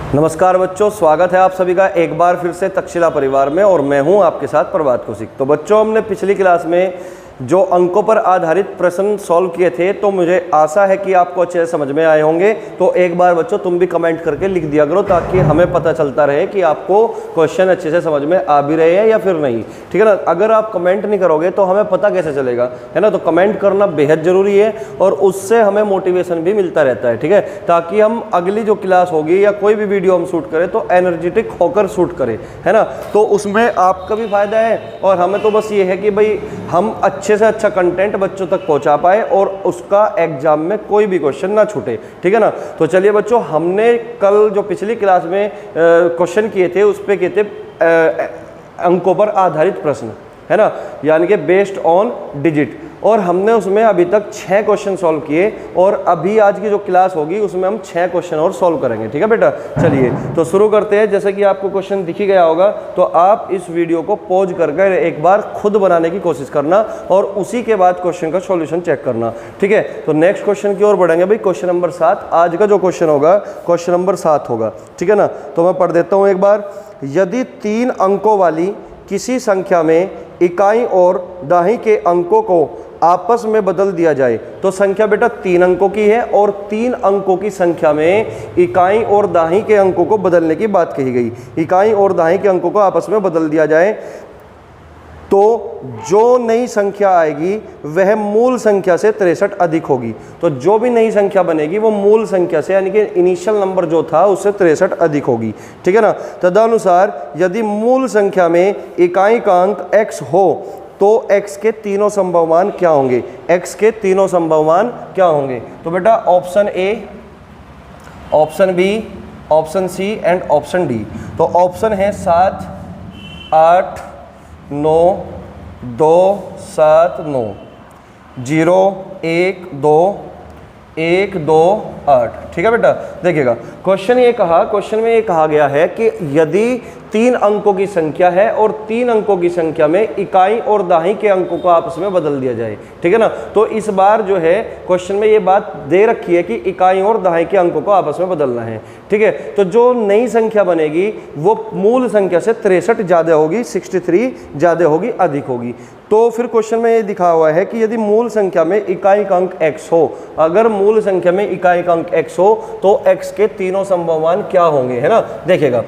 नमस्कार बच्चों, स्वागत है आप सभी का एक बार फिर से तक्षशिला परिवार में और मैं हूं आपके साथ प्रभात कौशिक। तो बच्चों, हमने पिछली क्लास में जो अंकों पर आधारित प्रश्न सॉल्व किए थे, तो मुझे आशा है कि आपको अच्छे से समझ में आए होंगे। तो एक बार बच्चों तुम भी कमेंट करके लिख दिया करो ताकि हमें पता चलता रहे कि आपको क्वेश्चन अच्छे से समझ में आ भी रहे हैं या फिर नहीं, ठीक है ना। अगर आप कमेंट नहीं करोगे तो हमें पता कैसे चलेगा, है ना। तो कमेंट करना बेहद ज़रूरी है और उससे हमें मोटिवेशन भी मिलता रहता है, ठीक है, ताकि हम अगली जो क्लास होगी या कोई भी वीडियो हम शूट करें तो एनर्जेटिक होकर शूट करें, है ना। तो उसमें आपका भी फायदा है और हमें तो बस ये है कि भाई हम अच्छे से अच्छा कंटेंट बच्चों तक पहुंचा पाए और उसका एग्जाम में कोई भी क्वेश्चन ना छूटे, ठीक है ना। तो चलिए बच्चों, हमने कल जो पिछली क्लास में क्वेश्चन किए थे उस पे किए थे अंकों पर आधारित प्रश्न, है ना, यानी कि बेस्ड ऑन डिजिट, और हमने उसमें अभी तक 6 क्वेश्चन सॉल्व किए और अभी आज की जो क्लास होगी उसमें हम 6 क्वेश्चन और सॉल्व करेंगे, ठीक है बेटा। चलिए तो शुरू करते हैं। जैसे कि आपको क्वेश्चन दिख ही गया होगा, तो आप इस वीडियो को पॉज करके एक बार खुद बनाने की कोशिश करना और उसी के बाद क्वेश्चन का सॉल्यूशन चेक करना, ठीक है। तो नेक्स्ट क्वेश्चन की ओर बढ़ेंगे भाई। क्वेश्चन नंबर 7 आज का जो क्वेश्चन होगा, क्वेश्चन नंबर 7 होगा, ठीक है ना। तो मैं पढ़ देता हूँ एक बार। यदि 3 अंकों वाली किसी संख्या में इकाई और दाहिने के अंकों को आपस में बदल दिया जाए, तो संख्या बेटा 3 अंकों की है और 3 अंकों की संख्या में इकाई और दाहिने के अंकों को बदलने की बात कही गई। इकाई और दाहिने के अंकों को आपस में बदल दिया जाए तो जो नई संख्या आएगी वह मूल संख्या से 63 अधिक होगी। तो जो भी नई संख्या बनेगी वो मूल संख्या से, यानी कि इनिशियल नंबर जो था उससे 63 अधिक होगी, ठीक है ना। तदनुसार यदि मूल संख्या में इकाई का अंक x हो तो x के तीनों संभव मान क्या होंगे। x के तीनों संभव मान क्या होंगे? तो बेटा option A, option B, option C and option D. तो ऑप्शन है 7, 8, 9, 2, 7, 9, 0, 1, 2, 1, 2, 8, ठीक है बेटा। देखिएगा क्वेश्चन में ये कहा गया है कि यदि 3 अंकों की संख्या है और 3 अंकों की संख्या में इकाई और दाहिने के अंकों को आपस में बदल दिया जाए, ठीक है ना। तो इस बार जो है क्वेश्चन में ये बात दे रखी है कि इकाई और दाहिने के अंकों को आपस में बदलना है, ठीक है। तो जो नई संख्या बनेगी वो मूल संख्या से 63 ज़्यादा होगी, 63 ज़्यादा होगी, अधिक होगी। तो फिर क्वेश्चन में ये दिखा हुआ है कि यदि मूल संख्या में इकाई का अंक x हो, अगर मूल संख्या में इकाई का अंक x हो तो x के तीनों संभव मान क्या होंगे, है ना। देखिएगा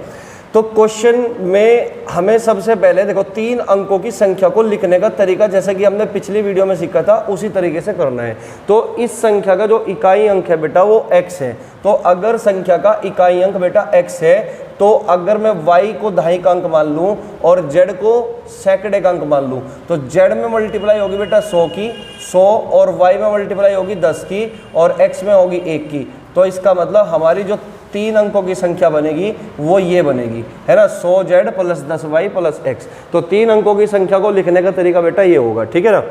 तो क्वेश्चन में हमें सबसे पहले देखो 3 अंकों की संख्या को लिखने का तरीका, जैसे कि हमने पिछली वीडियो में सीखा था, उसी तरीके से करना है। तो इस संख्या का जो इकाई अंक है बेटा वो x है। तो अगर संख्या का इकाई अंक बेटा x है तो अगर मैं y को दाहिने का अंक मान लूँ और z को सैकड़े का अंक मान लूँ, तो z में मल्टीप्लाई होगी बेटा 100 की 100 और y में मल्टीप्लाई होगी 10 की और x में होगी 1 की। तो इसका मतलब हमारी जो 3 अंकों की संख्या बनेगी वो ये बनेगी, है ना, 100z plus 10y plus x। तो 3 अंकों की संख्या को लिखने का तरीका बेटा ये होगा, ठीक है ना।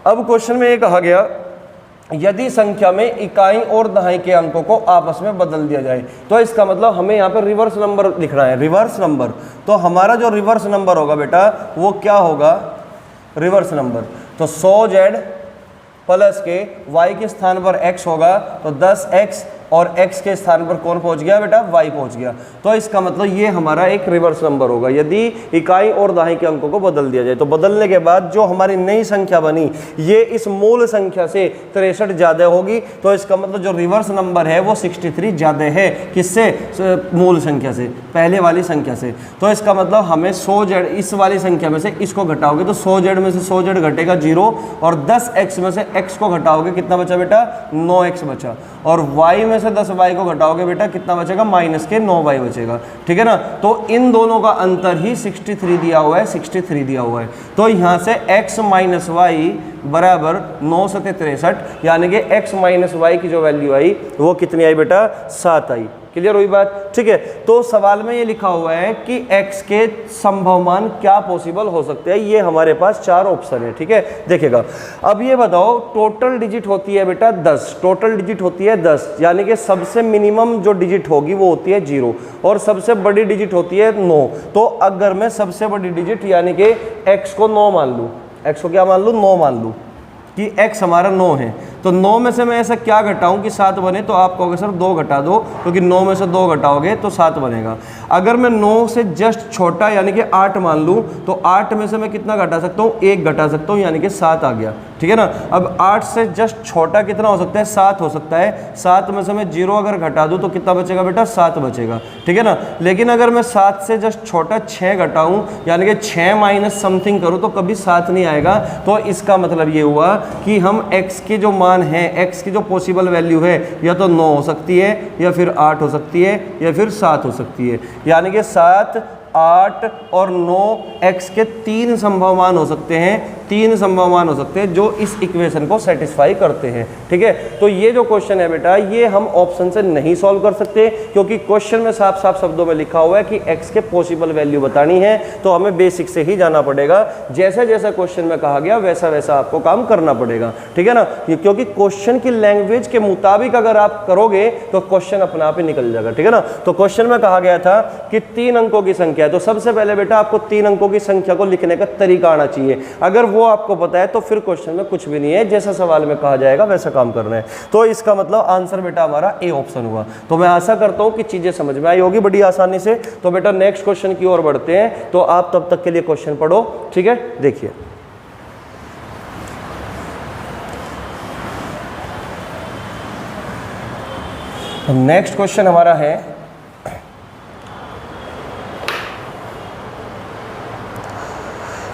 अब क्वेश्चन में ये कहा गया यदि संख्या में इकाई और दाहिने के अंकों को आपस में बदल दिया जाए, तो इसका मतलब हमें यहाँ पे रिवर्स नंबर लिखना है, रिवर्स नंबर। तो हमारा जो रिवर्स नंबर होगा बेटा वो क्या होगा, रिवर्स नंबर। तो 100z प्लस के y के स्थान पर x होगा तो 10x और x के स्थान पर कौन पहुंच गया बेटा, y पहुंच गया। तो इसका मतलब ये हमारा एक रिवर्स नंबर होगा यदि इकाई और दाहिने के अंकों को बदल दिया जाए। तो बदलने के बाद जो हमारी नई संख्या बनी ये इस मूल संख्या से 63 ज़्यादा होगी। तो इसका मतलब जो रिवर्स नंबर है वो 63 ज़्यादा है, किससे, मूल संख्या से, पहले वाली संख्या से। तो इसका मतलब हमें 100z इस वाली संख्या में से इसको घटाओगे तो 100z में से 100z घटेगा 0 और 10x में से x को घटाओगे कितना बचा बेटा, 9x बचा, और y में से 10y को घटाओगे बेटा कितना बचेगा, माइनस के 9y बचेगा, ठीक है ना। तो इन दोनों का अंतर ही 63 दिया हुआ है, 63 दिया हुआ है। तो यहाँ से x माइनस वाई बराबर 9 से 63, यानी कि x माइनस वाई की जो वैल्यू आई वो कितनी आई बेटा, 7 आई। क्लियर हुई बात, ठीक है। तो सवाल में ये लिखा हुआ है कि x के संभव मान क्या पॉसिबल हो सकते हैं, ये हमारे पास 4 ऑप्शन है, ठीक है। देखिएगा अब ये बताओ टोटल डिजिट होती है बेटा 10, टोटल डिजिट होती है 10, यानी कि सबसे मिनिमम जो डिजिट होगी वो होती है 0 और सबसे बड़ी डिजिट होती है 9। तो अगर मैं सबसे बड़ी डिजिट यानी कि x को 9 मान लूँ, x को क्या मान लूँ, 9 मान लूँ, कि x हमारा 9 है, तो 9 में से मैं ऐसा क्या घटाऊं कि 7 बने, तो आप कहोगे सर 2 घटा दो, क्योंकि 9 में से 2 घटाओगे तो 7 बनेगा। अगर मैं 9 से जस्ट छोटा यानी कि 8 मान लूं, तो 8 में से मैं कितना घटा सकता हूं, 1 घटा सकता हूं, यानी कि 7 आ गया, ठीक है ना। अब 8 से जस्ट छोटा कितना हो सकता है, 7 हो सकता है। 7 में से मैं 0 अगर घटा दूं तो कितना बचेगा बेटा, 7 बचेगा, ठीक है ना। लेकिन अगर मैं 7 से जस्ट छोटा 6 घटाऊं यानी कि 6 माइनस समथिंग करूं तो कभी 7 नहीं आएगा। तो इसका मतलब ये हुआ कि हम x के जो मान है, x की जो पॉसिबल वैल्यू है, या तो 9 हो सकती है, या फिर 8 हो सकती है, या फिर 7 हो सकती है। यानी कि 7, 8 और 9 x के 3 संभव मान हो सकते हैं, 3 संभव मान हो सकते हैं जो इस इक्वेशन को सेटिस्फाई करते हैं, ठीक है। तो ये जो क्वेश्चन है बेटा, ये हम ऑप्शन से नहीं सॉल्व कर सकते, क्योंकि क्वेश्चन में साफ साफ शब्दों में लिखा हुआ है कि x के पॉसिबल वैल्यू बतानी है। तो हमें बेसिक से ही जाना पड़ेगा, जैसा जैसा क्वेश्चन में कहा गया वैसा वैसा आपको काम करना पड़ेगा, ठीक है ना। क्योंकि क्वेश्चन की लैंग्वेज के मुताबिक अगर आप करोगे तो क्वेश्चन अपने आप ही निकल जाएगा, ठीक है ना। तो क्वेश्चन में कहा गया था कि 3 अंकों की संख्या है, तो सबसे पहले बेटा आपको 3 अंकों की संख्या को लिखने का तरीका आना चाहिए। अगर वो आपको पता है तो फिर क्वेश्चन में कुछ भी नहीं है, जैसा सवाल में कहा जाएगा वैसा काम करना है। तो इसका मतलब आंसर बेटा हमारा ए ऑप्शन हुआ। तो मैं आशा करता हूं कि चीजें समझ में आई होगी बड़ी आसानी से। तो बेटा नेक्स्ट क्वेश्चन की ओर बढ़ते हैं, तो आप तब तक के लिए क्वेश्चन पढ़ो, ठीक है। देखिए नेक्स्ट क्वेश्चन हमारा है,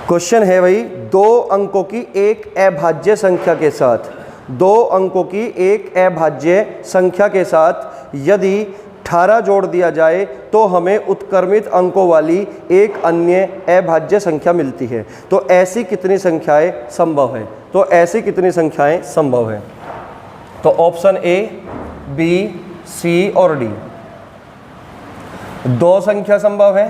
क्वेश्चन है भाई 2 अंकों की एक अभाज्य संख्या के साथ, 2 अंकों की एक अभाज्य संख्या के साथ यदि 18 जोड़ दिया जाए तो हमें उत्क्रमित अंकों वाली एक अन्य अभाज्य संख्या मिलती है। तो ऐसी कितनी संख्याएं संभव है, तो ऐसी कितनी संख्याएं संभव है। तो ऑप्शन ए, बी, सी और डी। 2 संख्या संभव है,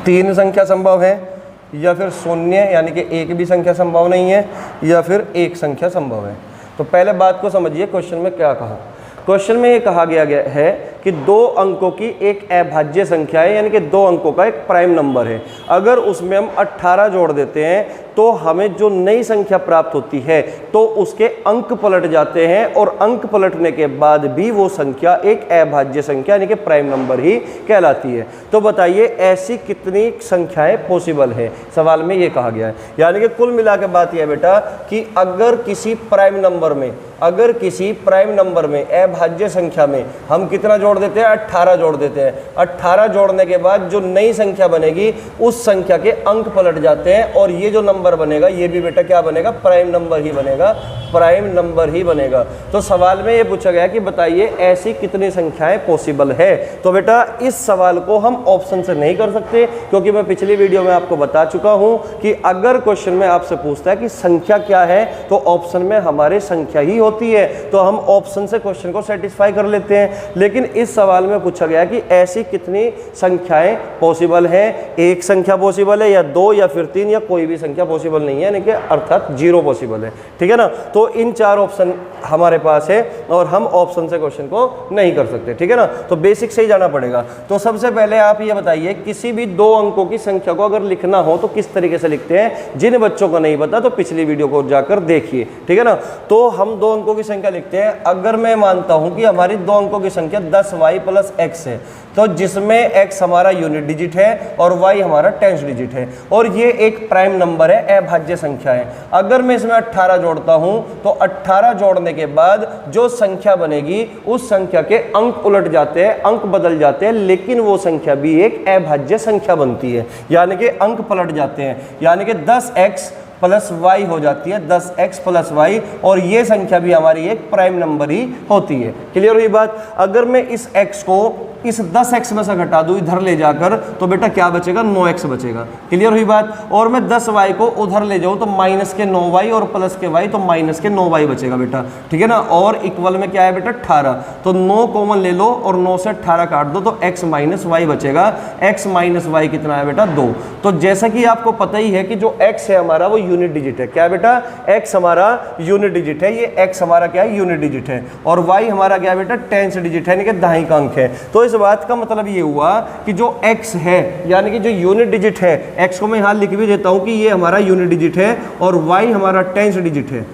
3 संख्या संभव है, या फिर 0 यानी कि एक भी संख्या संभव नहीं है, या फिर 1 संख्या संभव है। तो पहले बात को समझिए, क्वेश्चन में क्या कहा। क्वेश्चन में ये कहा गया है कि 2 अंकों की एक अभाज्य संख्या है, यानी कि 2 अंकों का एक प्राइम नंबर है। अगर उसमें हम 18 जोड़ देते हैं तो हमें जो नई संख्या प्राप्त होती है तो उसके अंक पलट जाते हैं, और अंक पलटने के बाद भी वो संख्या एक अभाज्य संख्या यानी कि प्राइम नंबर ही कहलाती है। तो बताइए ऐसी कितनी संख्याएं पॉसिबल है, सवाल में ये कहा गया है। यानी कि कुल मिला के बात यह बेटा कि अगर किसी प्राइम नंबर में, अगर किसी प्राइम नंबर में अभाज्य संख्या में हम कितना जोड़ देते हैं, 18 जोड़ देते हैं। 18 जोड़ने के बाद जो नई संख्या बनेगी उस संख्या के अंक पलट जाते हैं, और ये जो नंबर बनेगा ये भी बेटा क्या बनेगा, प्राइम नंबर ही बनेगा, प्राइम नंबर ही बनेगा। तो सवाल में ये पूछा गया कि बताइए ऐसी कितनी संख्याएं पॉसिबल है। तो बेटा इस सवाल को हम ऑप्शन से नहीं कर सकते, क्योंकि मैं पिछली वीडियो में आपको बता चुका हूं कि अगर क्वेश्चन में आपसे पूछता है कि संख्या क्या है तो ऑप्शन में हमारे संख्या ही होती है, तो हम ऑप्शन से क्वेश्चन को सेटिस्फाई कर लेते हैं। लेकिन इस सवाल में पूछा गया कि ऐसी कितनी संख्याएं पॉसिबल है, 1 संख्या पॉसिबल है, या 2 या फिर 3, या कोई भी संख्या पॉसिबल नहीं है, यानी कि अर्थात 0 पॉसिबल है, ठीक है ना। तो इन 4 ऑप्शन हमारे पास है और हम ऑप्शन से क्वेश्चन को नहीं कर सकते, ठीक है ना। तो बेसिक से ही जाना पड़ेगा। तो सबसे पहले आप ये बताइए किसी भी 2 अंकों की संख्या को अगर लिखना हो तो किस तरीके से लिखते हैं। जिन बच्चों को नहीं पता तो पिछली वीडियो को जाकर देखिए, ठीक है ना। तो हम 2 अंकों की संख्या लिखते हैं। अगर मैं मानता हूं कि हमारी 2 अंकों की संख्या 10y + x है, तो जिसमें x हमारा यूनिट डिजिट है और y हमारा टेंस डिजिट है, और ये एक प्राइम नंबर है, अभाज्य संख्या है। अगर मैं इसमें 18 जोड़ता हूं तो 18 जोड़ने के बाद जो संख्या बनेगी उस संख्या के अंक उलट जाते हैं, अंक बदल जाते हैं, लेकिन वो संख्या भी एक अभाज्य संख्या बनती है, यानी कि अंक पलट जाते हैं, यानी कि 10x + y हो जाती है, 10x + y, और ये संख्या भी हमारी एक प्राइम नंबर ही होती है। क्लियर हुई बात। अगर मैं इस x को इस 10x में से घटा दूं इधर ले जाकर, तो बेटा क्या बचेगा, 9x बचेगा। क्लियर हुई बात। और मैं 10y को उधर ले जाऊं तो माइनस के 9y और प्लस के y, तो माइनस के 9y बचेगा बेटा, ठीक है ना। और इक्वल में क्या है बेटा, 18, तो 9 कॉमन ले लो और 9 से 18 काट दो तो x - y बचेगा। x - y कितना है बेटा, 2। तो जैसा कि आपको पता ही है कि जो x है हमारा वो यूनिट डिजिट है। क्या है बेटा, x हमारा यूनिट डिजिट है, ये x हमारा क्या है, यूनिट डिजिट है, और y हमारा क्या है बेटा, टेंस डिजिट है, यानी कि दहाई का अंक है। तो इस बात का मतलब ये हुआ कि जो x है यानी कि जो यूनिट डिजिट है, x को मैं यहाँ लिख भी देता हूँ कि ये हमारा यूनिट डिजिट है और y हमारा टेंस डिजिट है।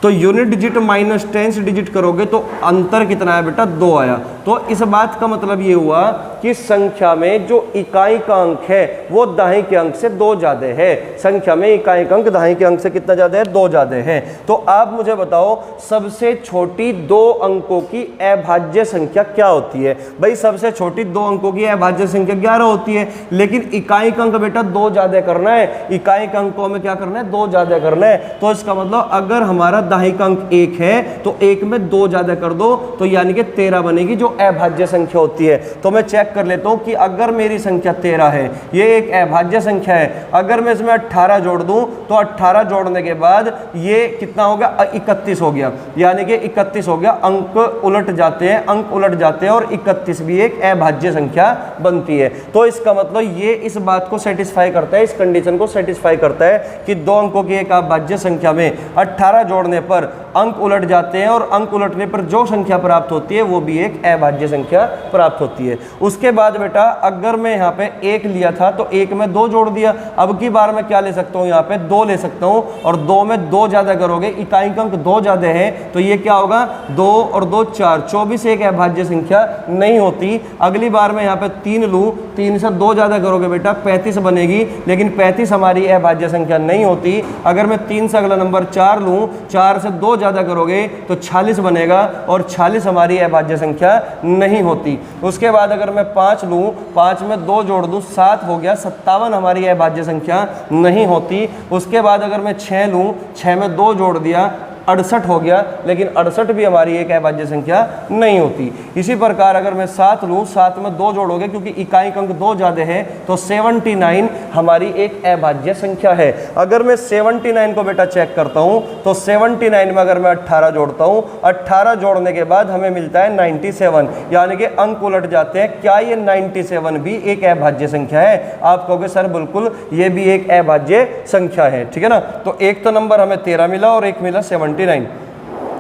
तो unit digit minus tens digit करोगे तो अंतर कितना है बेटा, 2 आया। तो इस बात का मतलब ये हुआ कि संख्या में जो इकाई का अंक है वो दाहिने के अंक से 2 ज़्यादा है। संख्या में इकाई का अंक दाहिने के अंक से कितना ज़्यादा है, 2 ज़्यादा है। तो आप मुझे बताओ सबसे छोटी 2 अंकों की अभाज्य संख्या क्या होती है। भाई सबसे छोटी 2 अंकों की अभाज्य संख्या 11 होती है, लेकिन इकाई का अंक बेटा 2 ज़्यादा करना है। इकाई का अंकों में क्या करना है, 2 ज़्यादा करना है। तो इसका मतलब अगर हमारा दाहिने का अंक 1 है तो 1 में 2 ज़्यादा कर दो तो यानी कि 13 बनेगी, जो अभाज्य संख्या होती है। तो मैं चेक कर लेता हूं कि अगर मेरी संख्या 13 है, ये एक अभाज्य संख्या है, अगर मैं इसमें 18 जोड़ दूं तो 18 जोड़ने के बाद ये कितना हो गया, 31 हो गया, यानी कि 31 हो गया। अंक उलट जाते हैं, अंक उलट जाते हैं और 31 भी एक अभाज्य संख्या बनती है। तो इसका मतलब ये इस बात को सेटिस्फाई करता है, इस कंडीशन को सेटिस्फाई करता है कि 2 अंकों की एक अभाज्य संख्या में 18 जोड़ने पर अंक उलट जाते हैं और अंक उलटने पर जो संख्या प्राप्त होती है वो भी एक अभाज्य संख्या प्राप्त होती है। उसके बाद बेटा अगर मैं यहाँ पे 1 लिया था तो 1 में 2 जोड़ दिया, अब की बार मैं क्या ले सकता हूँ, यहाँ पे 2 ले सकता हूँ और 2 में 2 ज़्यादा करोगे, इकाई का अंक 2 ज़्यादा है तो ये क्या होगा, 2 और 2 4, 24 एक अभाज्य संख्या नहीं होती। अगली बार मैं यहाँ पे 3 लूँ, 3 से 2 ज़्यादा करोगे बेटा 35 बनेगी, लेकिन 35 हमारी अभाज्य संख्या नहीं होती। अगर मैं 3 से अगला नंबर 4 लूँ, 4 से 2 ज़्यादा करोगे तो 46 बनेगा और 46 हमारी अभाज्य संख्या नहीं होती। उसके बाद अगर मैं 5 लूँ, 5 में 2 जोड़ दूँ 7 हो गया, 57 हमारी अभाज्य संख्या नहीं होती। उसके बाद अगर मैं 6 लूँ, 6 में 2 जोड़ दिया 68 हो गया, लेकिन 68 भी हमारी एक अभाज्य संख्या नहीं होती। इसी प्रकार अगर मैं 7 लूँ, 7 में 2 जोड़ोगे क्योंकि इकाई का अंक 2 ज़्यादा है तो 79 हमारी एक अभाज्य संख्या है। अगर मैं 79 को बेटा चेक करता हूँ तो 79 में अगर मैं 18 जोड़ता हूँ, 18 जोड़ने के बाद हमें मिलता है 97, यानी कि अंक उलट जाते हैं। क्या ये 97 भी एक अभाज्य संख्या है? आप कहोगे सर बिल्कुल ये भी एक अभाज्य संख्या है, ठीक है ना। तो एक तो नंबर हमें 13 मिला और एक मिला 79।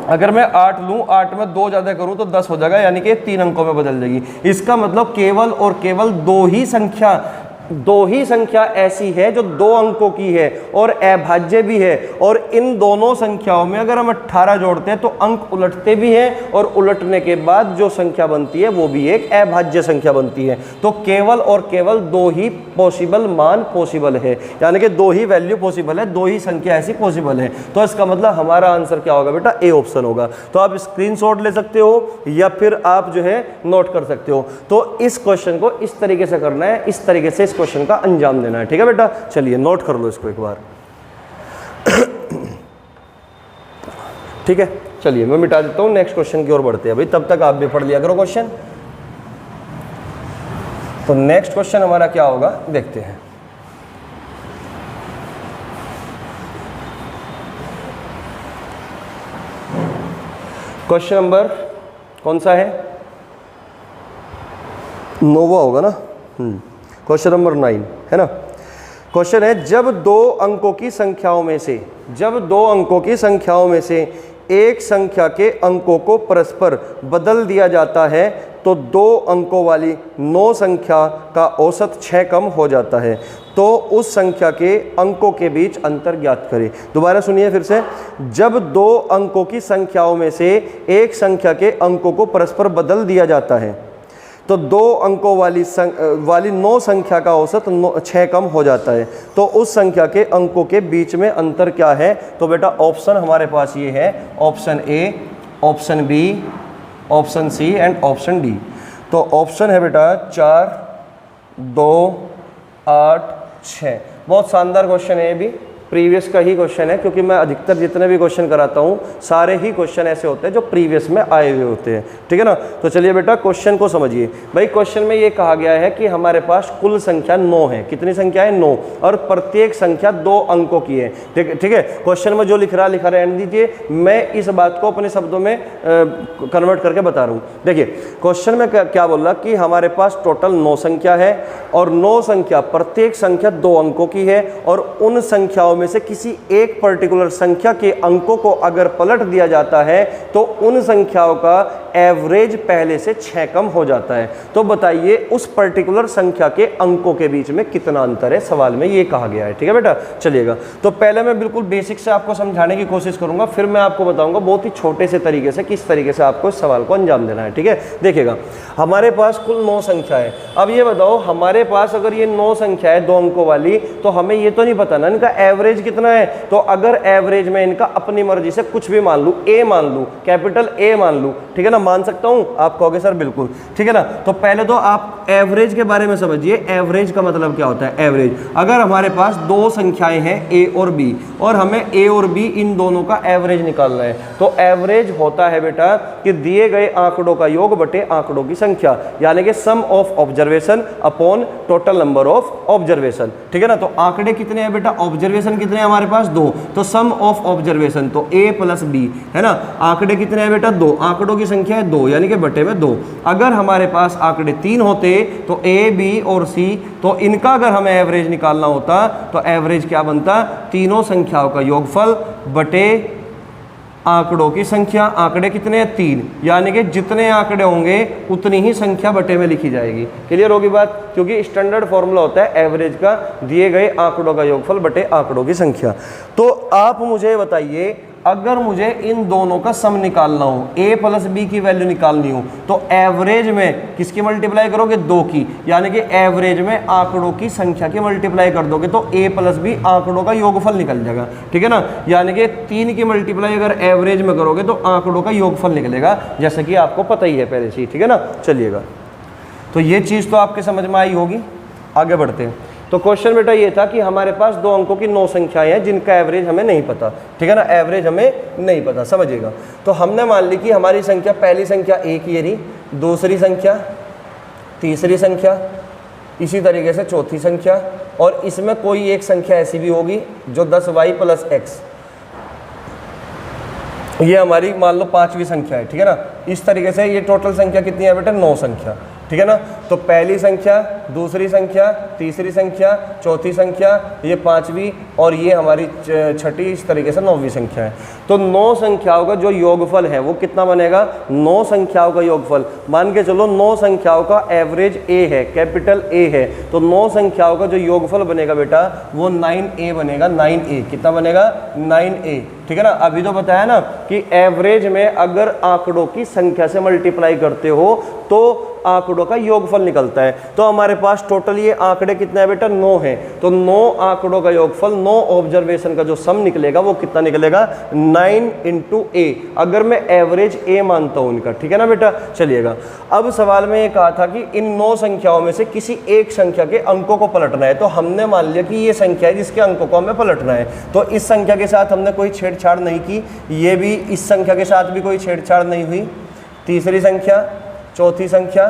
अगर मैं 8 लूँ, 8 में 2 ज़्यादा करूँ तो 10 हो जाएगा, यानी कि 3 अंकों में बदल जाएगी। इसका मतलब केवल और केवल 2 ही संख्या ऐसी है जो 2 अंकों की है और अभाज्य भी है, और इन दोनों संख्याओं में अगर हम 18 जोड़ते हैं तो अंक उलटते भी हैं और उलटने के बाद जो संख्या बनती है वो भी एक अभाज्य संख्या बनती है। तो केवल और केवल 2 ही पॉसिबल मान पॉसिबल है, यानी कि 2 ही वैल्यू पॉसिबल है, 2 ही संख्या ऐसी पॉसिबल है। तो इसका मतलब हमारा आंसर क्या होगा बेटा, ए ऑप्शन होगा। तो आप स्क्रीनशॉट ले सकते हो या फिर आप जो है नोट कर सकते हो। तो इस क्वेश्चन को इस तरीके से करना है, इस तरीके से क्वेश्चन का अंजाम देना है, ठीक है बेटा। चलिए नोट कर लो इसको एक बार, ठीक है। चलिए मैं मिटा देता हूं, नेक्स्ट क्वेश्चन की ओर बढ़ते हैं। भाई तब तक आप भी पढ़ लिया करो क्वेश्चन। तो नेक्स्ट क्वेश्चन हमारा क्या होगा देखते हैं। क्वेश्चन नंबर कौन सा है, नोवा होगा ना। क्वेश्चन नंबर 9 है ना। क्वेश्चन है जब 2 अंकों की संख्याओं में से एक संख्या के अंकों को परस्पर बदल दिया जाता है तो 2 अंकों वाली 9 संख्या का औसत 6 कम हो जाता है, तो उस संख्या के अंकों के बीच अंतर ज्ञात करें। दोबारा सुनिए फिर से। जब 2 अंकों की संख्याओं में से एक संख्या के अंकों को परस्पर बदल दिया जाता है तो 2 अंकों वाली 9 संख्या का औसत 6 कम हो जाता है, तो उस संख्या के अंकों के बीच में अंतर क्या है। तो बेटा ऑप्शन हमारे पास ये है, option A, option B, option C and option D. तो ऑप्शन है बेटा 4, 2, 8, 6। बहुत शानदार क्वेश्चन है, ये भी प्रीवियस का ही क्वेश्चन है, क्योंकि मैं अधिकतर जितने भी क्वेश्चन कराता हूँ सारे ही क्वेश्चन ऐसे होते हैं जो प्रीवियस में आए हुए होते हैं, ठीक है ना। तो चलिए बेटा क्वेश्चन को समझिए। भाई क्वेश्चन में ये कहा गया है कि हमारे पास कुल संख्या 9 है। कितनी संख्या है, 9, और प्रत्येक संख्या 2 अंकों की है, ठीक है। क्वेश्चन में जो लिख रहा रहने दीजिए, मैं इस बात को अपने शब्दों में कन्वर्ट करके बता रहा हूँ। देखिए क्वेश्चन में क्या बोल रहा कि हमारे पास टोटल 9 संख्या है और 9 संख्या प्रत्येक संख्या 2 अंकों की है, और उन संख्याओं में से किसी एक पर्टिकुलर संख्या के अंकों को अगर पलट दिया जाता है तो उन संख्याओं का एवरेज पहले से 6 कम हो जाता है। तो बताइए उस पर्टिकुलर संख्या के अंकों के बीच में कितना अंतर है, सवाल में ये कहा गया है। ठीक है बेटा, चलिएगा। तो पहले मैं बिल्कुल बेसिक से आपको समझाने की कोशिश करूंगा, फिर मैं आपको बताऊंगा बहुत ही छोटे से तरीके से किस तरीके से आपको इस सवाल को अंजाम देना है। ठीक है, देखिएगा हमारे पास कुल 9 संख्या है। अब ये बताओ हमारे पास अगर ये 9 संख्या है 2 अंकों वाली, तो हमें ये तो नहीं पता ना इनका एवरेज कितना है। तो अगर एवरेज में इनका अपनी मर्जी से कुछ भी मान लूँ, ए मान लूँ, कैपिटल ए मान लूँ, ठीक है ना, मान सकता हूँ। आप कहोगे सर बिल्कुल, ठीक है ना। तो पहले तो आप एवरेज के बारे में समझिए। एवरेज का मतलब क्या होता है? एवरेज, अगर हमारे पास 2 संख्याएं हैं ए और बी, और हमें ए और बी इन दोनों का एवरेज निकालना है, तो एवरेज होता है बेटा कि दिए गए आंकड़ों का योग बटे आंकड़ों की संख्या, यानी कि sum of observation upon total number of observation. ठीक है ना। तो आंकड़े कितने हैं बेटा? ऑब्जर्वेशन कितने हैं हमारे पास? 2, तो सम ऑफ ऑब्जर्वेशन तो ए प्लस बी है ना। आंकड़े कितने हैं बेटा? 2, आंकड़ों की संख्या है 2, यानी कि बटे में 2। अगर हमारे पास आंकड़े 3 होते तो ए बी और सी, तो इनका अगर हमें एवरेज निकालना होता तो एवरेज क्या बनता? तीनों संख्याओं का योगफल बटे आंकड़ों की संख्या। आंकड़े कितने हैं? 3, यानी कि जितने आंकड़े होंगे उतनी ही संख्या बटे में लिखी जाएगी। क्लियर होगी बात? क्योंकि स्टैंडर्ड फॉर्मूला होता है एवरेज का दिए गए आंकड़ों का योगफल बटे आंकड़ों की संख्या। तो आप मुझे बताइए, अगर मुझे इन दोनों का सम निकालना हो, a प्लस बी की वैल्यू निकालनी हो, तो एवरेज में किसकी मल्टीप्लाई करोगे? 2 की, यानी कि एवरेज में आंकड़ों की संख्या की मल्टीप्लाई कर दोगे तो a प्लस बी आंकड़ों का योगफल निकल जाएगा। ठीक है ना। यानी कि 3 की मल्टीप्लाई अगर एवरेज में करोगे तो आंकड़ों का योगफल निकलेगा, जैसे कि आपको पता ही है पहले से। ठीक है ना। चलिएगा, तो ये चीज़ तो आपके समझ में आई होगी। आगे बढ़ते हैं। तो क्वेश्चन बेटा ये था कि हमारे पास 2 अंकों की 9 संख्याएं हैं जिनका एवरेज हमें नहीं पता। ठीक है ना, एवरेज हमें नहीं पता, समझिएगा। तो हमने मान ली कि हमारी संख्या, पहली संख्या ए की रही, दूसरी संख्या, तीसरी संख्या, इसी तरीके से चौथी संख्या, और इसमें कोई एक संख्या ऐसी भी होगी जो 10y प्लस x, ये हमारी मान लो 5वीं संख्या है। ठीक है ना। इस तरीके से ये टोटल संख्या कितनी है बेटा? 9 संख्या। ठीक है ना। तो पहली संख्या, दूसरी संख्या, तीसरी संख्या, चौथी संख्या, ये 5वीं, और ये हमारी 6ठी, इस तरीके से 9वीं संख्या है। तो 9 संख्याओं का जो योगफल है वो कितना बनेगा? 9 संख्याओं का योगफल, मान के चलो 9 संख्याओं का एवरेज ए है, कैपिटल ए है, तो 9 संख्याओं का जो योगफल बनेगा बेटा वो 9a बनेगा। 9a कितना बनेगा? 9a। ठीक है ना। अभी तो बताया ना कि एवरेज में अगर आंकड़ों की संख्या से मल्टीप्लाई करते हो तो आंकड़ों का योगफल निकलता है। तो हमारे पास टोटल ये आंकड़े कितने हैं बेटा? 9 है। तो 9 आंकड़ों का योगफल, 9 ऑब्जर्वेशन का जो सम निकलेगा वो कितना निकलेगा? 9 इंटू ए, अगर मैं एवरेज ए मानता हूं इनका। ठीक है ना बेटा। चलिएगा, अब सवाल में ये कहा था कि इन 9 संख्याओं में से किसी एक संख्या के अंकों को पलटना है। तो हमने मान लिया कि ये संख्या है जिसके अंकों को हमें पलटना है। तो इस संख्या के साथ हमने कोई छेड़छाड़ नहीं की, ये भी इस संख्या के साथ भी कोई छेड़छाड़ नहीं हुई। तीसरी संख्या, चौथी संख्या,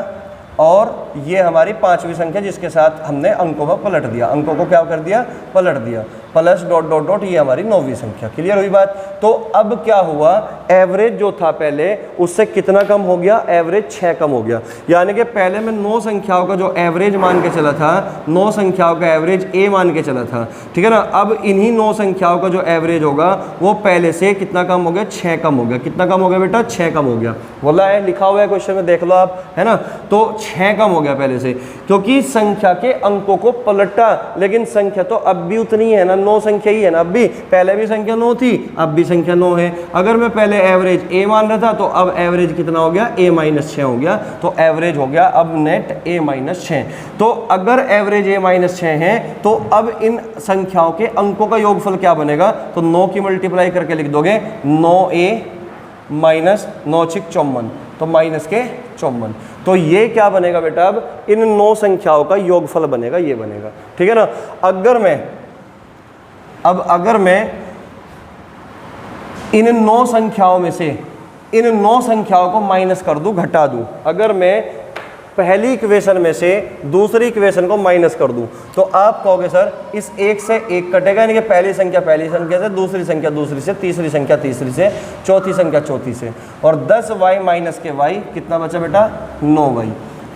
और ये हमारी 5वीं संख्या जिसके साथ हमने अंकों को पलट दिया। अंकों को क्या कर दिया? पलट दिया। प्लस डॉट डॉट डॉट, ये हमारी 9वीं संख्या। क्लियर हुई बात? तो अब क्या हुआ? एवरेज जो था पहले उससे कितना कम हो गया? एवरेज 6 कम हो गया। यानी कि पहले मैं 9 संख्याओं का जो एवरेज मान के चला था, 9 संख्याओं का एवरेज ए मान के चला था। ठीक है ना। अब इन्हीं 9 संख्याओं का जो एवरेज होगा वो पहले से कितना कम हो गया? 6 कम हो गया। कितना कम हो गया बेटा? 6 कम हो गया। बोला है, लिखा हुआ है क्वेश्चन में, देख लो आप, है ना। तो 6 कम हो गया पहले से, क्योंकि संख्या के अंकों को पलटा, लेकिन संख्या तो अब भी उतनी है ना, 9 संख्या ही है ना। अब भी, पहले भी संख्या 9 थी, अब भी संख्या 9 है। अगर मैं पहले एवरेज ए मान रहा था तो अब एवरेज कितना हो गया? a माइनस 6 हो गया। तो एवरेज हो गया अब नेट a माइनस 6। तो अगर एवरेज a माइनस 6 है तो अब इन संख्याओं के अंकों का योगफल क्या बनेगा? तो 9 की मल्टीप्लाई करके लिख दोगे, 9a माइनस 9 6 54, तो माइनस के 54। तो ये क्या बनेगा बेटा? अब इन 9 संख्याओं का योगफल बनेगा, ये बनेगा। ठीक है ना। अगर मैं इन 9 संख्याओं में से इन 9 संख्याओं को माइनस कर दूं, घटा दूं, अगर मैं पहली इक्वेशन में से दूसरी इक्वेशन को माइनस कर दूं, तो आप कहोगे सर इस 1 से 1 कटेगा, यानी कि पहली संख्या से, दूसरी संख्या दूसरी से, तीसरी संख्या तीसरी से, चौथी संख्या चौथी से, और 10y माइनस के y कितना बचा बेटा? 9y।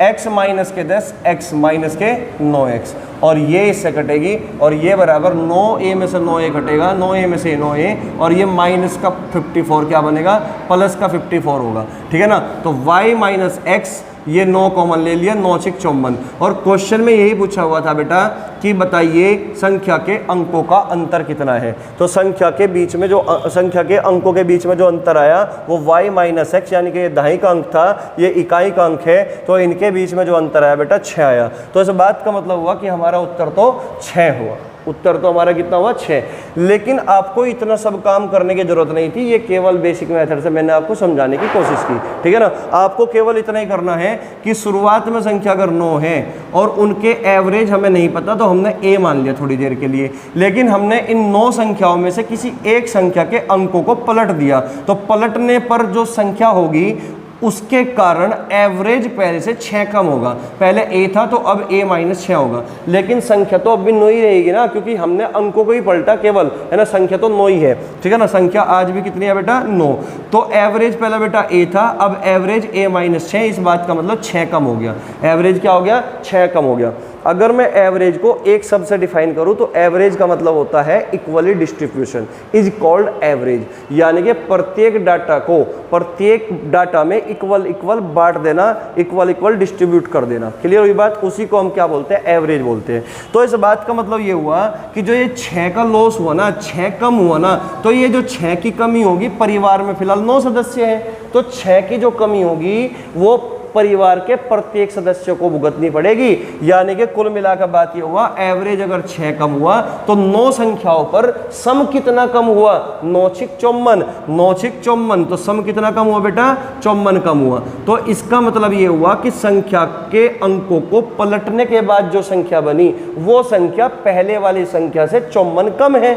x माइनस के 10, x माइनस के 9x, और ये इससे कटेगी, और ये बराबर 9a में से 9a कटेगा, 9a में से 9a, और ये माइनस का 54 क्या बनेगा, प्लस का 54 होगा, ठीक है ना। तो y माइनस एक्स, ये 9 कॉमन ले लिया, 9 6 54, और क्वेश्चन में यही पूछा हुआ था बेटा कि बताइए संख्या के अंकों का अंतर कितना है। तो संख्या के बीच में जो संख्या के अंकों के बीच में जो अंतर आया वो y माइनस एक्स, यानी कि ये दहाई का अंक था, ये इकाई का अंक है, तो इनके बीच में जो अंतर आया बेटा 6 आया। तो इस बात का मतलब हुआ कि हमारा उत्तर तो 6 हुआ, उत्तर तो हमारा कितना हुआ 6। लेकिन आपको इतना सब काम करने की जरूरत नहीं थी, ये केवल बेसिक मेथड से मैंने आपको समझाने की कोशिश की, ठीक है ना। आपको केवल इतना ही करना है कि शुरुआत में संख्या अगर 9 है और उनके एवरेज हमें नहीं पता तो हमने a मान लिया थोड़ी देर के लिए, लेकिन हमने इन 9 संख्याओं में से किसी एक संख्या के अंकों को पलट दिया, तो पलटने पर जो संख्या होगी उसके कारण एवरेज पहले से 6 कम होगा। पहले a था तो अब a माइनस 6 होगा, लेकिन संख्या तो अब भी 9 ही रहेगी ना, क्योंकि हमने अंकों को ही पलटा केवल, है ना। संख्या तो 9 ही है, ठीक है ना। संख्या आज भी कितनी है बेटा, 9। तो एवरेज पहला बेटा a था, अब एवरेज a माइनस 6, इस बात का मतलब 6 कम हो गया। एवरेज क्या हो गया, 6 कम हो गया। अगर मैं एवरेज को एक शब्द से डिफाइन करूं तो एवरेज का मतलब होता है equally distribution is called average, यानी कि प्रत्येक डाटा को प्रत्येक डाटा में इक्वल बांट देना, इक्वल डिस्ट्रीब्यूट कर देना। क्लियर हुई बात, उसी को हम क्या बोलते हैं, एवरेज बोलते हैं। तो इस बात का मतलब ये हुआ कि जो ये 6 का लॉस हुआ ना, 6 कम हुआ ना, तो ये जो 6 की कमी होगी, परिवार में फिलहाल 9 सदस्य हैं, तो 6 की जो कमी होगी वो परिवार के प्रत्येक सदस्य को भुगतनी पड़ेगी। यानी कि कुल मिलाकर बात ये हुआ, एवरेज अगर 6 कम हुआ तो 9 संख्याओं पर सम कितना कम हुआ, 9 6 54, 9 6 54, तो सम कितना कम हुआ बेटा, 54 कम हुआ। तो इसका मतलब ये हुआ कि संख्या के अंकों को पलटने के बाद जो संख्या बनी वो संख्या पहले वाली संख्या से 54 कम है।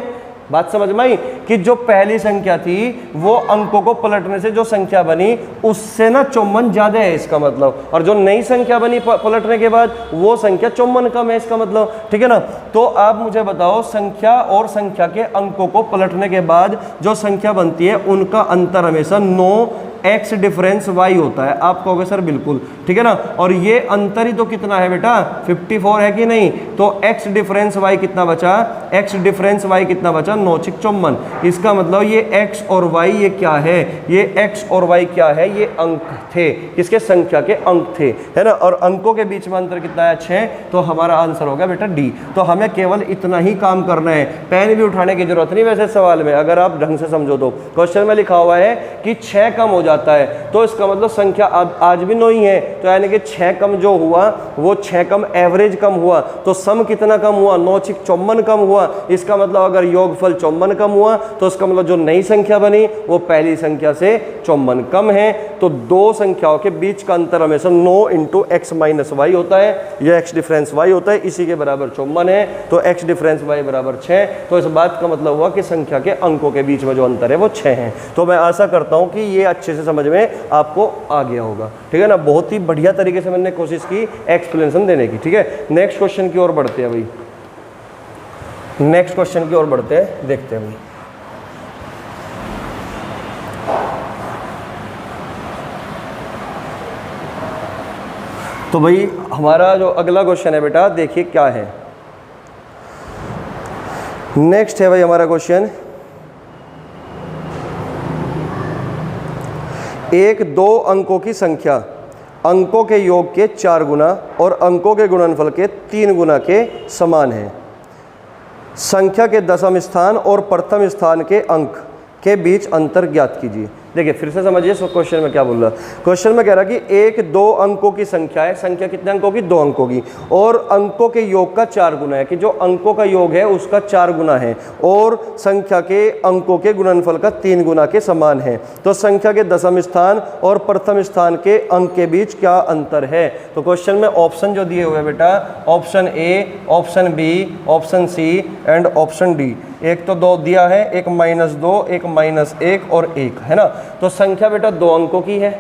बात समझ में आई कि जो पहली संख्या थी वो अंकों को पलटने से जो संख्या बनी उससे ना 54 ज्यादा है इसका मतलब, और जो नई संख्या बनी पलटने के बाद वो संख्या 54 कम है इसका मतलब, ठीक है ना। तो आप मुझे बताओ संख्या और संख्या के अंकों को पलटने के बाद जो संख्या बनती है उनका अंतर हमेशा 9x डिफरेंस y होता है। आप कहोगे सर बिल्कुल, ठीक है ना। और ये अंतर ही तो कितना है बेटा, 54 है कि नहीं। तो x डिफरेंस y कितना बचा, x डिफरेंस y कितना बचा, 9 6 54। इसका मतलब ये x और y ये क्या है, ये x और y क्या है, ये अंक थे, किसके, संख्या के अंक थे, है ना। और अंकों के बीच में अंतर कितना है, 6। तो हमारा आंसर होगा बेटा D। तो हमें केवल इतना ही काम करना है, पेन भी उठाने की जरूरत नहीं वैसे सवाल में, अगर आप ढंग से समझो तो। क्वेश्चन में लिखा हुआ है कि 6 कम हो जाता है, तो इसका मतलब संख्या आज भी 9 ही है, तो यानी कि 6 कम जो हुआ वो 6 कम एवरेज कम हुआ, तो सम कितना कम हुआ, 9 6 54 कम हुआ। इसका मतलब अगर योगफल 54 कम हुआ तो इसका मतलब जो नई संख्या बनी वो पहली संख्या से 54 कम है। तो दो संख्याओं के बीच का अंतर हमेशा 9 इंटू एक्स माइनस वाई होता है, यह एक्स डिफरेंस वाई होता है, इसी के बराबर 54 है। तो एक्स डिफरेंस वाई बराबर 6। तो इस बात का मतलब हुआ कि संख्या के अंकों के बीच में जो अंतर है वो 6 है। तो मैं आशा करता हूं कि ये अच्छे से समझ में आपको आ गया होगा, ठीक है ना। बहुत ही बढ़िया तरीके से मैंने कोशिश की एक्सप्लेनेशन देने की, ठीक है। नेक्स्ट क्वेश्चन की ओर बढ़ते हैं भाई, नेक्स्ट क्वेश्चन की ओर बढ़ते हैं, देखते हैं भाई। तो भाई हमारा जो अगला क्वेश्चन है बेटा, देखिए क्या है। नेक्स्ट है भाई हमारा क्वेश्चन, एक दो अंकों की संख्या अंकों के योग के 4 गुना और अंकों के गुणनफल के 3 गुना के समान है। संख्या के दशम स्थान और प्रथम स्थान के अंक के बीच अंतर ज्ञात कीजिए। देखिए फिर से समझिए क्वेश्चन में क्या बोल रहा है। क्वेश्चन में कह रहा है कि एक दो अंकों की संख्या है, संख्या कितने अंकों की, 2 अंकों की, और अंकों के योग का 4 गुना है, कि जो अंकों का योग है उसका 4 गुना है, और संख्या के अंकों के गुणनफल का 3 गुना के समान है। तो संख्या के दशम स्थान और प्रथम स्थान के अंक के बीच क्या अंतर है। तो क्वेश्चन में ऑप्शन जो दिए हुए हैं बेटा, option A, option B, option C and option D. एक तो 2 दिया है, एक -2, एक -1 और 1, है ना। तो संख्या बेटा 2 अंकों की है,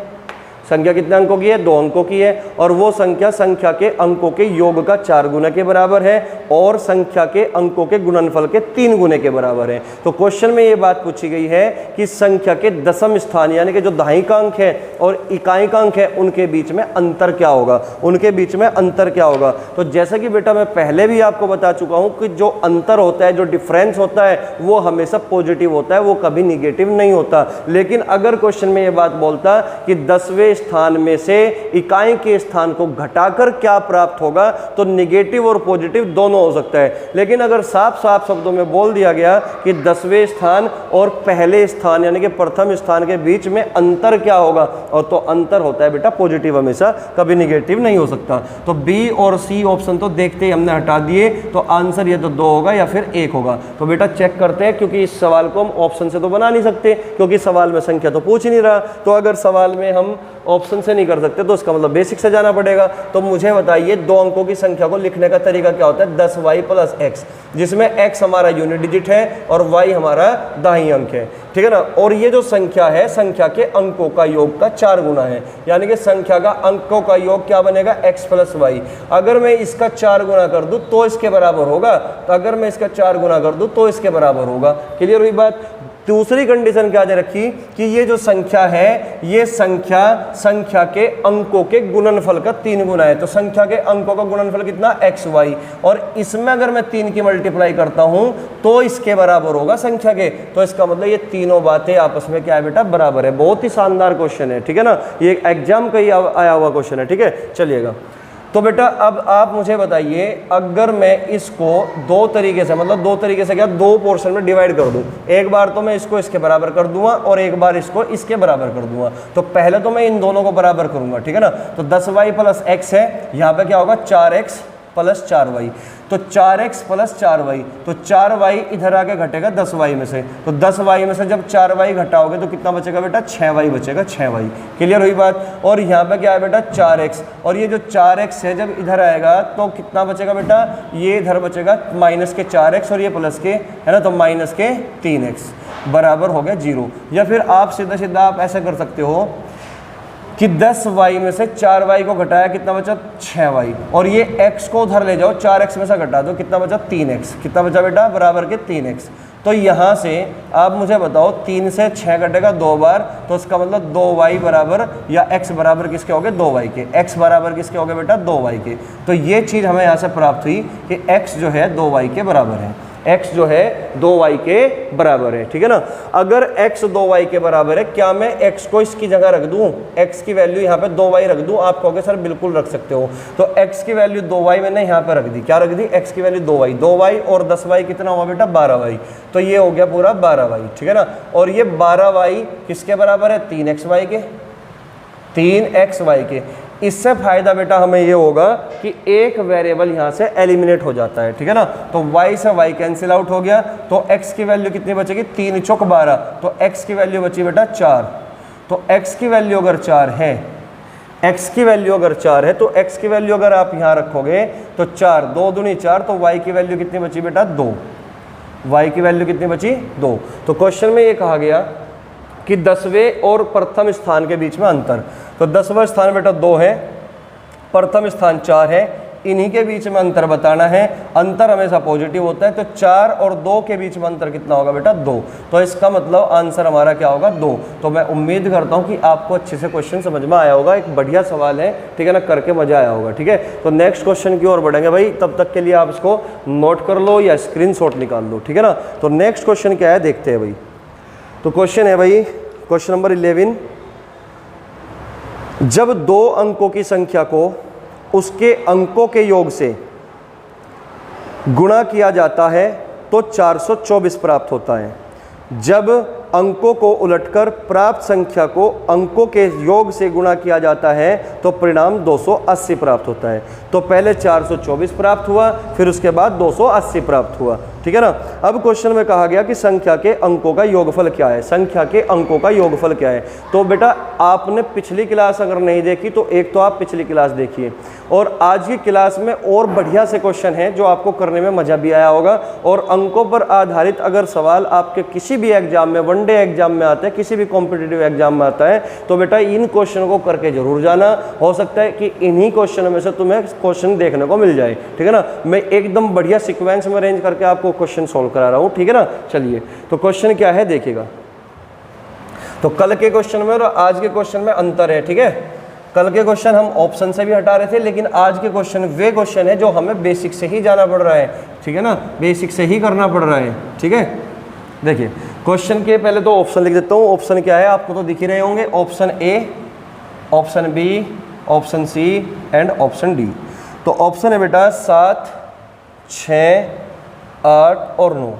संख्या कितने अंकों की है? 2 अंकों की है। और वो संख्या संख्या के अंकों के योग का 4 गुना के बराबर है और संख्या के अंकों के गुणनफल के 3 गुने के बराबर है। तो क्वेश्चन में ये बात पूछी गई है कि संख्या के दशम स्थान यानी कि जो दहाई का अंक है और इकाई का अंक है उनके बीच में अंतर क्या होगा, उनके बीच में अंतर क्या होगा। तो जैसा कि बेटा मैं पहले भी आपको बता चुका हूं कि जो अंतर होता है, जो डिफरेंस होता है, वो हमेशा पॉजिटिव होता है, वो कभी निगेटिव नहीं होता। लेकिन अगर क्वेश्चन में ये बात बोलता कि 10वें स्थान में से इकाई के स्थान को घटाकर क्या प्राप्त होगा, तो निगेटिव और पॉजिटिव दोनों हो सकता है। लेकिन अगर साफ साफ शब्दों में बोल दिया गया कि 10वें स्थान और पहले स्थान यानी कि प्रथम स्थान के बीच में अंतर क्या होगा, और तो अंतर होता है बेटा पॉजिटिव, हमेशा कभी निगेटिव नहीं हो सकता। तो बी और सी ऑप्शन तो देखते ही हमने हटा दिए, तो आंसर ये तो 2 होगा या फिर 1 होगा। तो बेटा चेक करते हैं, क्योंकि इस सवाल को हम ऑप्शन से तो बना नहीं सकते, क्योंकि सवाल में संख्या तो पूछ ही नहीं रहा। तो अगर सवाल में हम ऑप्शन से नहीं कर सकते तो इसका मतलब बेसिक से जाना पड़ेगा। तो मुझे बताइए 2 अंकों की संख्या को लिखने का तरीका क्या होता है? 10y + x, जिसमें x हमारा यूनिट डिजिट है और y हमारा दाहिनी अंक है, ठीक है ना। और ये जो संख्या है, संख्या के अंकों का योग का 4 गुना है, यानी कि संख्या का अंकों का योग क्या बनेगा? x + y। अगर मैं इसका 4 गुना कर दूं तो इसके बराबर होगा, तो अगर मैं इसका 4 गुना कर दूं तो इसके बराबर होगा। क्लियर हुई बात? दूसरी कंडीशन क्या दे रखी कि ये जो संख्या है, ये संख्या के अंकों के गुणनफल का 3 गुना है। तो संख्या के अंकों का गुणनफल कितना? x y, और इसमें अगर मैं 3 की मल्टीप्लाई करता हूं तो इसके बराबर होगा संख्या के। तो इसका मतलब ये तीनों बातें आपस में क्या है बेटा? बराबर है। बहुत ही शानदार क्वेश्चन है, ठीक है ना। ये एग्जाम का ही आया हुआ क्वेश्चन है, ठीक है। चलिएगा, तो बेटा अब आप मुझे बताइए, अगर मैं इसको 2 तरीके से, मतलब 2 तरीके से क्या, 2 पोर्शन में डिवाइड कर दूं। एक बार तो मैं इसको इसके बराबर कर दूंगा और एक बार इसको इसके बराबर कर दूंगा। तो पहले तो मैं इन दोनों को बराबर करूंगा, ठीक है ना। तो 10y + x है, यहाँ पे क्या होगा? 4x + 4y। तो 4x + 4y, तो 4y इधर आके घटेगा 10y में से। तो 10y में से जब 4y घटाओगे तो कितना बचेगा बेटा? 6y बचेगा, 6y। क्लियर हुई बात? और यहाँ पे क्या है बेटा? 4x, और ये जो 4x है जब इधर आएगा तो कितना बचेगा बेटा? ये इधर बचेगा -4x और ये प्लस के, है ना, तो -3x बराबर हो गया 0। या फिर आप सीधा आप ऐसा कर सकते हो कि 10y में से 4y को घटाया, कितना बचा? 6y। और ये x को उधर ले जाओ, 4x में से घटा दो, कितना बचा? 3x। कितना बचा बेटा? बराबर के 3x। तो यहाँ से आप मुझे बताओ, 3 से 6 घटेगा 2 बार, तो इसका मतलब 2y बराबर, या x बराबर किसके हो गए? 2y के। x बराबर किसके हो गए बेटा? 2y के। तो ये चीज़ हमें यहाँ से प्राप्त हुई कि x जो है 2y के बराबर है, x जो है 2y के बराबर है, ठीक है ना। अगर x 2y के बराबर है, क्या मैं x को इसकी जगह रख दूं? x की वैल्यू यहाँ पे 2y रख दूं? आप कहोगे सर बिल्कुल रख सकते हो। तो x की वैल्यू 2y मैंने यहाँ पे रख दी। क्या रख दी? x की वैल्यू 2y। 2y और 10y कितना हुआ बेटा? 12y। तो ये हो गया पूरा 12y, ठीक है ना। और ये 12y किसके बराबर है? 3xy के, 3xy के। इससे फायदा बेटा हमें ये होगा कि एक वेरिएबल यहाँ से एलिमिनेट हो जाता है, ठीक है ना। तो y से y कैंसिल आउट हो गया, तो x की वैल्यू कितनी बचेगी? 3 चौक 12, तो x की वैल्यू बची बेटा 4। तो x की वैल्यू अगर 4 है, x की वैल्यू अगर 4 है, तो x की वैल्यू अगर आप यहाँ रखोगे तो 4, 2 दूनी 4, तो y की वैल्यू कितनी बची बेटा? 2। y की वैल्यू कितनी बची? 2। तो क्वेश्चन में ये कहा गया कि 10वें और प्रथम स्थान के बीच में अंतर। तो 10वां स्थान बेटा 2 है, प्रथम स्थान 4 है, इन्हीं के बीच में अंतर बताना है। अंतर हमेशा पॉजिटिव होता है, तो 4 और 2 के बीच में अंतर कितना होगा बेटा? 2। तो इसका मतलब आंसर हमारा क्या होगा? 2। तो मैं उम्मीद करता हूं कि आपको अच्छे से क्वेश्चन समझ में आया होगा। एक बढ़िया सवाल है, ठीक है ना, करके मजा आया होगा, ठीक है। तो नेक्स्ट क्वेश्चन की ओर बढ़ेंगे भाई, तब तक के लिए आप इसको नोट कर लो या स्क्रीनशॉट निकाल लो, ठीक है ना। तो नेक्स्ट क्वेश्चन क्या है देखते हैं भाई। तो क्वेश्चन है भाई, क्वेश्चन नंबर 11, जब 2 अंकों की संख्या को उसके अंकों के योग से गुणा किया जाता है तो 424 प्राप्त होता है। जब अंकों को उलटकर प्राप्त संख्या को अंकों के योग से गुणा किया जाता है तो परिणाम 280 प्राप्त होता है। तो पहले 424 प्राप्त हुआ, फिर उसके बाद 280 प्राप्त हुआ, ठीक है ना। अब क्वेश्चन में कहा गया कि संख्या के अंकों का योगफल क्या है, संख्या के अंकों का योगफल क्या है। तो बेटा आपने पिछली क्लास अगर नहीं देखी तो एक तो आप पिछली क्लास देखिए, और आज की क्लास में और बढ़िया से क्वेश्चन हैं जो आपको करने में मजा भी आया होगा। और अंकों पर आधारित अगर सवाल आपके किसी भी एग्जाम में, वनडे एग्जाम में आता है, किसी भी कॉम्पिटिटिव एग्जाम में आता है, तो बेटा इन क्वेश्चन को करके जरूर जाना। हो सकता है कि इन्हीं क्वेश्चनों में से तुम्हें क्वेश्चन देखने को मिल जाए, ठीक है ना। मैं एकदम बढ़िया सीक्वेंस में अरेंज करके आपको क्वेश्चन सॉल्व करा रहा हूँ, ठीक है ना। चलिए तो क्वेश्चन क्या है देखिएगा। तो कल के क्वेश्चन में और आज के क्वेश्चन में अंतर है, ठीक है। कल के क्वेश्चन हम ऑप्शन से भी हटा रहे थे, लेकिन आज के क्वेश्चन वे क्वेश्चन है जो हमें बेसिक से ही जाना पड़ रहा है, ठीक है ना, बेसिक से ही करना पड़ रहा है, ठीक है। देखिए क्वेश्चन के पहले तो ऑप्शन लिख देता हूँ। ऑप्शन क्या है आपको तो दिख ही रहे होंगे, option A, option B, option C and option D. तो ऑप्शन है बेटा 7, 6, 8 और 9।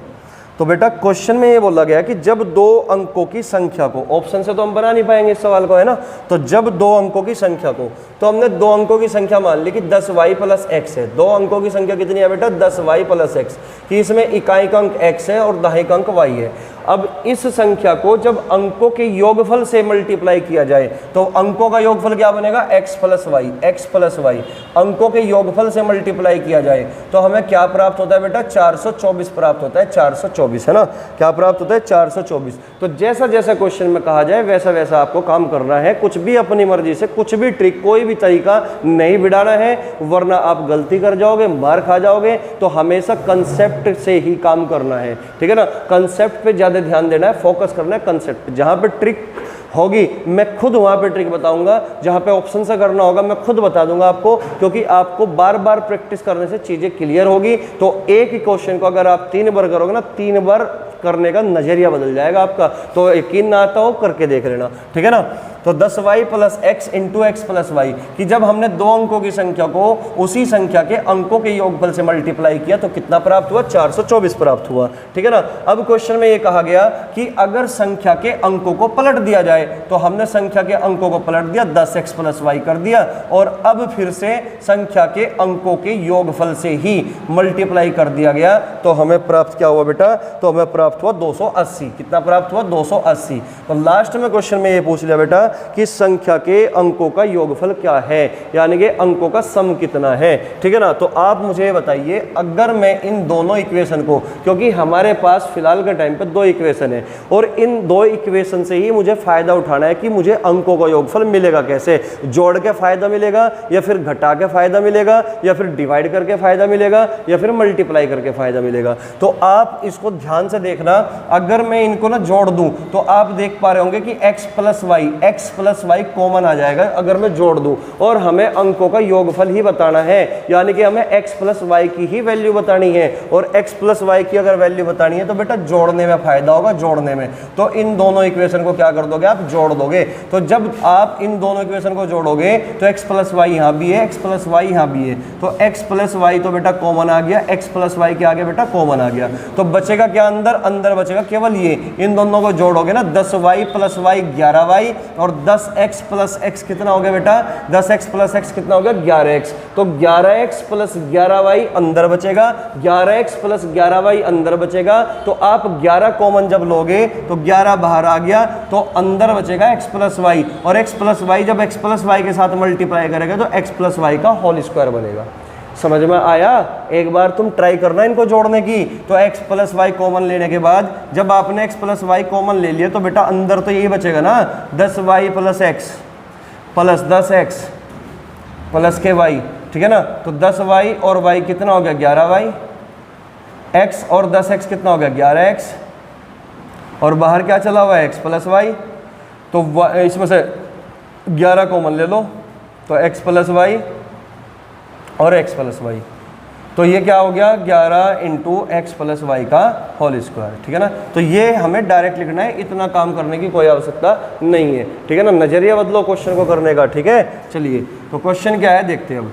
तो बेटा क्वेश्चन में ये बोला गया कि जब दो अंकों की संख्या को, ऑप्शन से तो हम बना नहीं पाएंगे इस सवाल को, है ना। तो जब दो अंकों की संख्या को, तो हमने दो अंकों की संख्या मान ली कि 10y + x है। दो अंकों की संख्या कितनी है बेटा, 10y + x, कि इसमें इकाई का अंक x है और दहाई का अंक y है। अब इस संख्या को जब अंकों के योगफल से मल्टीप्लाई किया जाए तो अंकों का योगफल क्या बनेगा, x + y, x + y। अंकों के योगफल से मल्टीप्लाई किया जाए तो हमें क्या प्राप्त होता है बेटा, 424 प्राप्त होता है, 424, है ना। क्या प्राप्त होता है, 424। तो जैसा जैसा क्वेश्चन में कहा जाए वैसा वैसा आपको काम करना है, कुछ भी अपनी मर्जी से, कुछ भी ट्रिक, कोई भी तरीका नहीं बिगाड़ना है, वरना आप गलती कर जाओगे, मार खा जाओगे। तो हमेशा कंसेप्ट से ही काम करना है, ठीक है ना। कंसेप्ट पे ध्यान देना है, फोकस करना है कंसेप्ट। जहां पे ट्रिक होगी मैं खुद वहां पे ट्रिक बताऊंगा, जहां पे ऑप्शन से करना होगा मैं खुद बता दूंगा आपको, क्योंकि आपको बार बार प्रैक्टिस करने से चीजें क्लियर होगी। तो एक ही क्वेश्चन को अगर आप 3 बार करोगे ना, 3 बार करने का नजरिया बदल जाएगा आपका। तो यकीन ना आता हो करके देख लेना, ठीक है ना। तो 10y + x × x + y, कि जब हमने दो अंकों की संख्या को उसी संख्या के अंकों के योगफल से मल्टीप्लाई किया तो कितना प्राप्त हुआ, 424 प्राप्त हुआ, ठीक है ना। अब क्वेश्चन में ये कहा गया कि अगर संख्या के अंकों को पलट दिया जाए, तो हमने संख्या के अंकों को पलट दिया, 10x + y कर दिया, और अब फिर से संख्या के अंकों के योगफल से ही मल्टीप्लाई कर दिया गया। तो हमें प्राप्त क्या हुआ बेटा, तो हमें प्राप्त हुआ 280। कितना प्राप्त हुआ, 280। तो लास्ट में क्वेश्चन में ये पूछ लिया बेटा कि संख्या के अंकों का योगफल क्या है, यानी कि अंकों का सम कितना है, ठीक है ना। तो आप मुझे बताइए, अगर मैं इन दोनों इक्वेशन को, क्योंकि हमारे पास फिलहाल के टाइम पे 2 इक्वेशन है, और इन 2 इक्वेशन से ही मुझे फायदा उठाना है कि मुझे अंकों का योगफल मिलेगा कैसे, जोड़ के फायदा मिलेगा, या फिर घटा के फायदा मिलेगा, या फिर डिवाइड करके फायदा मिलेगा, या फिर मल्टीप्लाई करके फायदा मिलेगा। तो आप इसको ध्यान से देखना। अगर मैं इनको ना जोड़ दूं तो आप देख पा रहे होंगे कि x + y कॉमन आ जाएगा अगर मैं जोड़ दूं, और हमें अंकों का योगफल ही बताना है, यानी कि हमें x + y की ही वैल्यू बतानी है। और x + y की अगर वैल्यू बतानी है तो बेटा जोड़ने में फायदा होगा, जोड़ने में। तो इन दोनों इक्वेशन को क्या कर दोगे, आप जोड़ दोगे। तो जब आप इन दोनों इक्वेशन को जोड़ोगे तो x + y यहाँ भी है, x + y यहाँ भी है, तो x + y तो बेटा कॉमन आ गया, x + y के आगे बेटा कॉमन आ गया। तो बचेगा क्या, अंदर बचेगा केवल ये। इन दोनों को जोड़ोगे ना, 10y + y 11y, और 10x + x कितना हो गया बेटा, 10x + x कितना हो गया, 11x। तो 11x + 11y अंदर बचेगा, 11x + 11y अंदर बचेगा। तो आप 11 कॉमन जब लोगे तो 11 बाहर आ गया, तो अंदर बचेगा x + y, और x + y जब x + y के साथ मल्टीप्लाई करेगा तो x + y का होल स्क्वायर बनेगा। समझ में आया। एक बार तुम ट्राई करना इनको जोड़ने की। तो x + y कॉमन लेने के बाद जब आपने x + y कॉमन ले लिया तो बेटा अंदर तो यही बचेगा ना, 10y + x + 10x प्लस के y, ठीक है ना। तो 10y और y कितना हो गया, 11y, x और 10x कितना हो गया, 11x, और बाहर क्या चला हुआ है, x + y। तो इसमें से 11 कॉमन ले लो, तो x + y और x + y, तो ये क्या हो गया, 11 × x + y का होल स्क्वायर, ठीक है ना। तो ये हमें डायरेक्ट लिखना है, इतना काम करने की कोई आवश्यकता नहीं है, ठीक है ना। नजरिया बदलो क्वेश्चन को करने का, ठीक है। चलिए तो क्वेश्चन क्या है देखते हैं अब।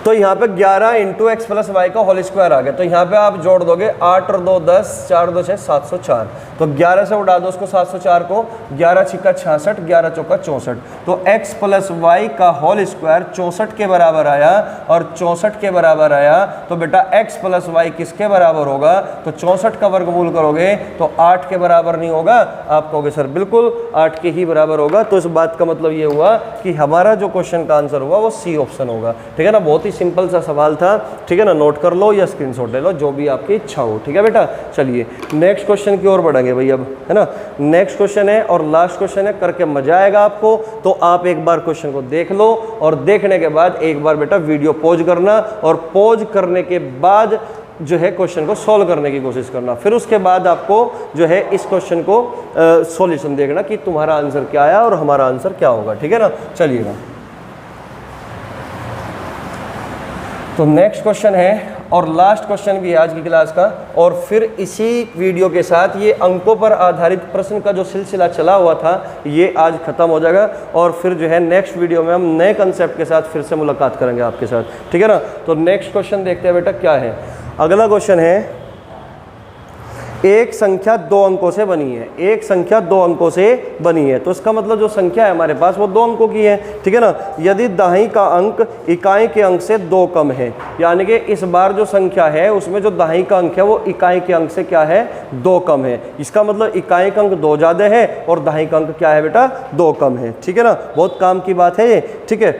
तो यहाँ पे 11 × x + y का होल स्क्वायर आ गया। तो यहाँ पे आप जोड़ दोगे 8 और 2 10, 4 2 6 704। तो 11 से उड़ा दो उसको 704 को, 11 छिक्का 66, 11 चौका 64। तो x प्लस वाई का होल स्क्वायर 64 के बराबर आया और 64 के बराबर आया। तो बेटा x प्लस वाई किसके बराबर होगा? तो 64 का वर्गमूल करोगे तो 8 के बराबर नहीं होगा। आप कहोगे सर बिल्कुल 8 के ही बराबर होगा। तो इस बात का मतलब ये हुआ कि हमारा जो क्वेश्चन का आंसर होगा वो सी ऑप्शन होगा। ठीक है ना, बहुत ही सिंपल सा सवाल था। ठीक है ना, नोट कर लो या स्क्रीनशॉट ले लो, जो भी आपकी इच्छा हो। ठीक है बेटा, चलिए नेक्स्ट क्वेश्चन की ओर बढ़ेंगे भाई अब, है ना। नेक्स्ट क्वेश्चन है और लास्ट क्वेश्चन है, करके मजा आएगा आपको। तो आप एक बार क्वेश्चन को देख लो और देखने के बाद एक बार बेटा वीडियो पॉज करना और पॉज करने के बाद जो है क्वेश्चन को सॉल्व करने की कोशिश करना। फिर उसके बाद आपको जो है इस क्वेश्चन को सॉल्यूशन देखना कि तुम्हारा आंसर क्या आया और हमारा आंसर क्या होगा। ठीक है ना, चलिएगा। तो नेक्स्ट क्वेश्चन है और लास्ट क्वेश्चन भी है आज की क्लास का, और फिर इसी वीडियो के साथ ये अंकों पर आधारित प्रश्न का जो सिलसिला चला हुआ था ये आज खत्म हो जाएगा। और फिर जो है नेक्स्ट वीडियो में हम नए कंसेप्ट के साथ फिर से मुलाकात करेंगे आपके साथ। ठीक है ना, तो नेक्स्ट क्वेश्चन देखते हैं बेटा क्या है। अगला क्वेश्चन है, एक संख्या 2 अंकों से बनी है। एक संख्या 2 अंकों से बनी है, तो इसका मतलब जो संख्या है हमारे पास वो 2 अंकों की है। ठीक है ना, यदि दाहिनी का अंक इकाई के अंक से 2 कम है, यानी कि इस बार जो संख्या है उसमें जो दाहिनी का अंक है वो इकाई के अंक से क्या है? 2 कम है। इसका मतलब इकाई का अंक 2 ज़्यादा है और दाहिनी का अंक क्या है बेटा? 2 कम है। ठीक है ना, बहुत काम की बात है ये। ठीक है,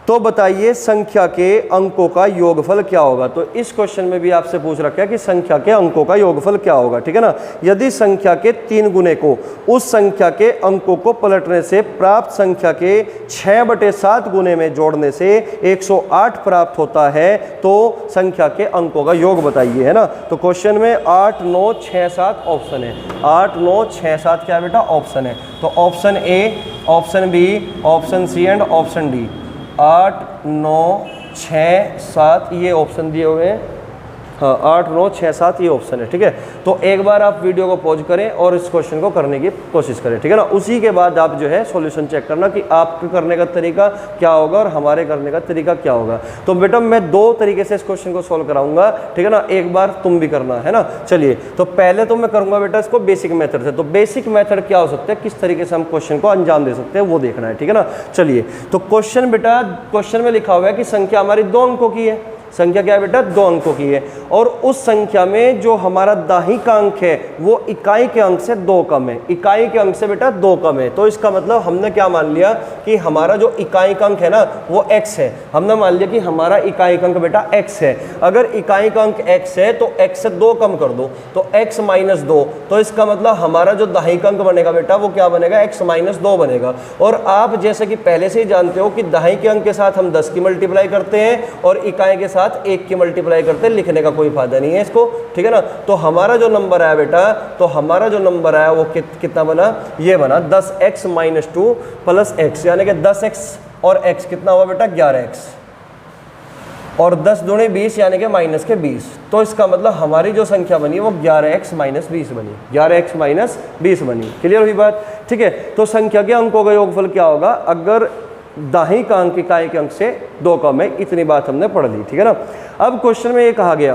तो बताइए संख्या के अंकों का योगफल क्या होगा। तो इस क्वेश्चन में भी आपसे पूछ रखा है कि संख्या के अंकों का योगफल क्या होगा। ठीक है ना, यदि संख्या के 3 गुने को उस संख्या के अंकों को पलटने से प्राप्त संख्या के 6/7 गुने में जोड़ने से 108 प्राप्त होता है, तो संख्या के अंकों का योग बताइए। है ना, तो क्वेश्चन में 8, 9, 6, 7 ऑप्शन है। 8, 9, 6, 7 क्या बेटा? ऑप्शन है। तो option A, option B, option C and option D. 8, 9, 6, 7 ये ऑप्शन दिए हुए हैं। हाँ, 8, 9, 6, 7 ये ऑप्शन है। ठीक है, तो एक बार आप वीडियो को पॉज करें और इस क्वेश्चन को करने की कोशिश करें। ठीक है ना, उसी के बाद आप जो है सॉल्यूशन चेक करना कि आपके करने का तरीका क्या होगा और हमारे करने का तरीका क्या होगा। तो बेटा मैं 2 तरीके से इस क्वेश्चन को सॉल्व कराऊंगा। ठीक है ना, एक बार तुम भी करना है ना। चलिए, तो पहले तो मैं करूंगा बेटा इसको बेसिक मेथड से। तो बेसिक मेथड क्या हो सकता है, किस तरीके से हम क्वेश्चन को अंजाम दे सकते हैं वो देखना है। ठीक है ना, चलिए। तो क्वेश्चन बेटा, क्वेश्चन में लिखा हुआ है कि संख्या हमारी 2 अंकों की है। संख्या क्या है बेटा? 2 अंकों की है, और उस संख्या में जो हमारा दाहिनी का अंक है वो इकाई के अंक से 2 कम है। इकाई के अंक से बेटा 2 कम है, तो इसका मतलब हमने क्या मान लिया कि हमारा जो इकाई का अंक है ना वो x है। हमने मान लिया कि हमारा इकाई का अंक बेटा x है। अगर इकाई का अंक x है तो x से 2 कम कर दो, तो x - 2, तो इसका मतलब हमारा जो दाहिनी का अंक बनेगा बेटा वो क्या बनेगा? x - 2 बनेगा। और आप जैसे कि पहले से ही जानते हो कि दाहिनी के अंक के साथ हम 10 की मल्टीप्लाई करते हैं और इकाई के साथ 1 की मल्टीप्लाई करते हैं, लिखने का कोई फायदा नहीं है इसको। ठीक है ना, तो हमारा जो नंबर आया बेटा, तो हमारा जो नंबर आया वो कितना बना? ये बना 10x - 2 + x, यानी कि 10x और x कितना हुआ बेटा? 11x, और 10 दूनी 20 यानी कि माइनस के 20। तो इसका मतलब हमारी जो संख्या बनी वो 11x - 20 बनी। 11x - 20 बनी। क्लियर हुई बात? ठीक है, तो संख्या के अंकों का योगफल क्या होगा अगर दाहिनी का अंक इकाई के अंक से 2 कम है। इतनी बात हमने पढ़ ली। ठीक है ना, अब क्वेश्चन में ये कहा गया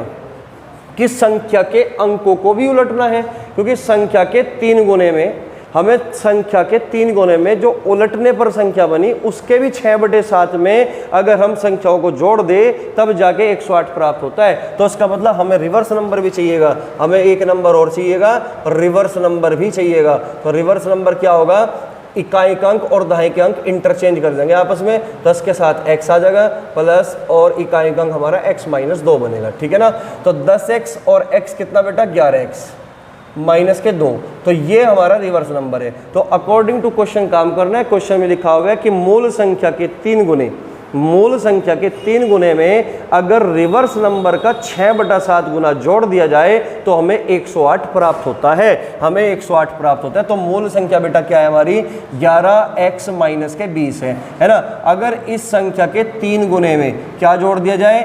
कि संख्या के अंकों को भी उलटना है, क्योंकि संख्या के 3 गुने में हमें संख्या के 3 गुने में जो उलटने पर संख्या बनी उसके भी 6/7 में अगर हम संख्याओं को जोड़ दे तब जाके 108 प्राप्त होता है। तो इसका मतलब हमें रिवर्स नंबर भी चाहिएगा, हमें एक नंबर और चाहिएगा, रिवर्स नंबर भी चाहिएगा। तो रिवर्स नंबर क्या होगा? इकाई का अंक और दाहिनी के अंक इंटरचेंज कर देंगे आपस में, 10 के साथ x आ जाएगा प्लस, और इकाई का अंक हमारा x - 2 बनेगा। ठीक है ना, तो 10x और x कितना बेटा? 11x - 2, तो ये हमारा रिवर्स नंबर है। तो अकॉर्डिंग टू क्वेश्चन काम करना है। क्वेश्चन में लिखा हुआ है कि मूल संख्या के 3 गुने, मूल संख्या के 3 गुने में अगर रिवर्स नंबर का 6/7 गुना जोड़ दिया जाए तो हमें 108 प्राप्त होता है। हमें 108 प्राप्त होता है। तो मूल संख्या बेटा क्या है हमारी? 11x - 20 है ना। अगर इस संख्या के 3 गुने में क्या जोड़ दिया जाए?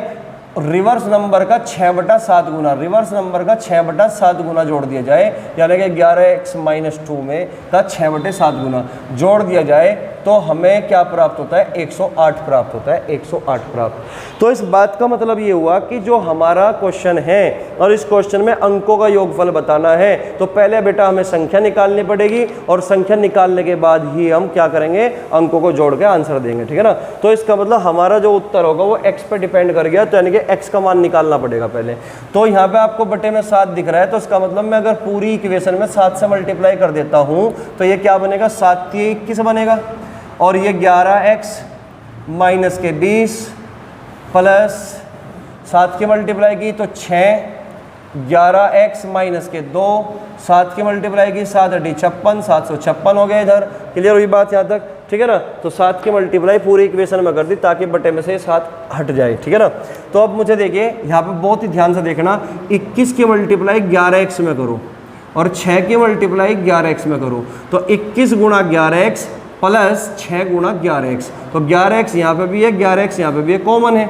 रिवर्स नंबर का 6/7 गुना, रिवर्स नंबर का 6/7 गुना जोड़ दिया जाए, यानी कि 11x - 2 में का 6/7 गुना जोड़ दिया जाए तो हमें क्या प्राप्त होता है, 108 प्राप्त होता है, 108 प्राप्त। तो इस बात का मतलब ये हुआ कि जो हमारा क्वेश्चन है और इस क्वेश्चन में अंकों का योगफल बताना है, तो पहले बेटा हमें संख्या निकालनी पड़ेगी और संख्या निकालने के बाद ही हम क्या करेंगे, अंकों को जोड़ के आंसर देंगे, ठीक है ना। तो इसका मतलब हमारा जो उत्तर होगा वो x पे डिपेंड कर गया, तो यानी कि x का मान निकालना पड़ेगा पहले। तो यहाँ पे आपको बटे में 7 दिख रहा है, तो इसका मतलब मैं अगर पूरी इक्वेशन में 7 से मल्टीप्लाई कर देता हूँ तो ये क्या बनेगा, 7 × 21 बनेगा, और ये 11x माइनस के 20 प्लस 7 की मल्टीप्लाई की तो 6, 11x माइनस के 2, 7 की मल्टीप्लाई की 7 × 56, 756 हो गया। इधर क्लियर हुई बात यहाँ तक, ठीक है ना। तो 7 की मल्टीप्लाई पूरी इक्वेशन में कर दी ताकि बटे में से 7 हट जाए, ठीक है ना। तो अब मुझे देखिए यहाँ पे बहुत ही ध्यान से देखना, 21 की मल्टीप्लाई 11x में करो और 6 की मल्टीप्लाई 11x में करो, तो 21 × 11x प्लस 6 × 11x, तो 11x यहाँ पे भी है, 11x यहाँ पे भी है, कॉमन है,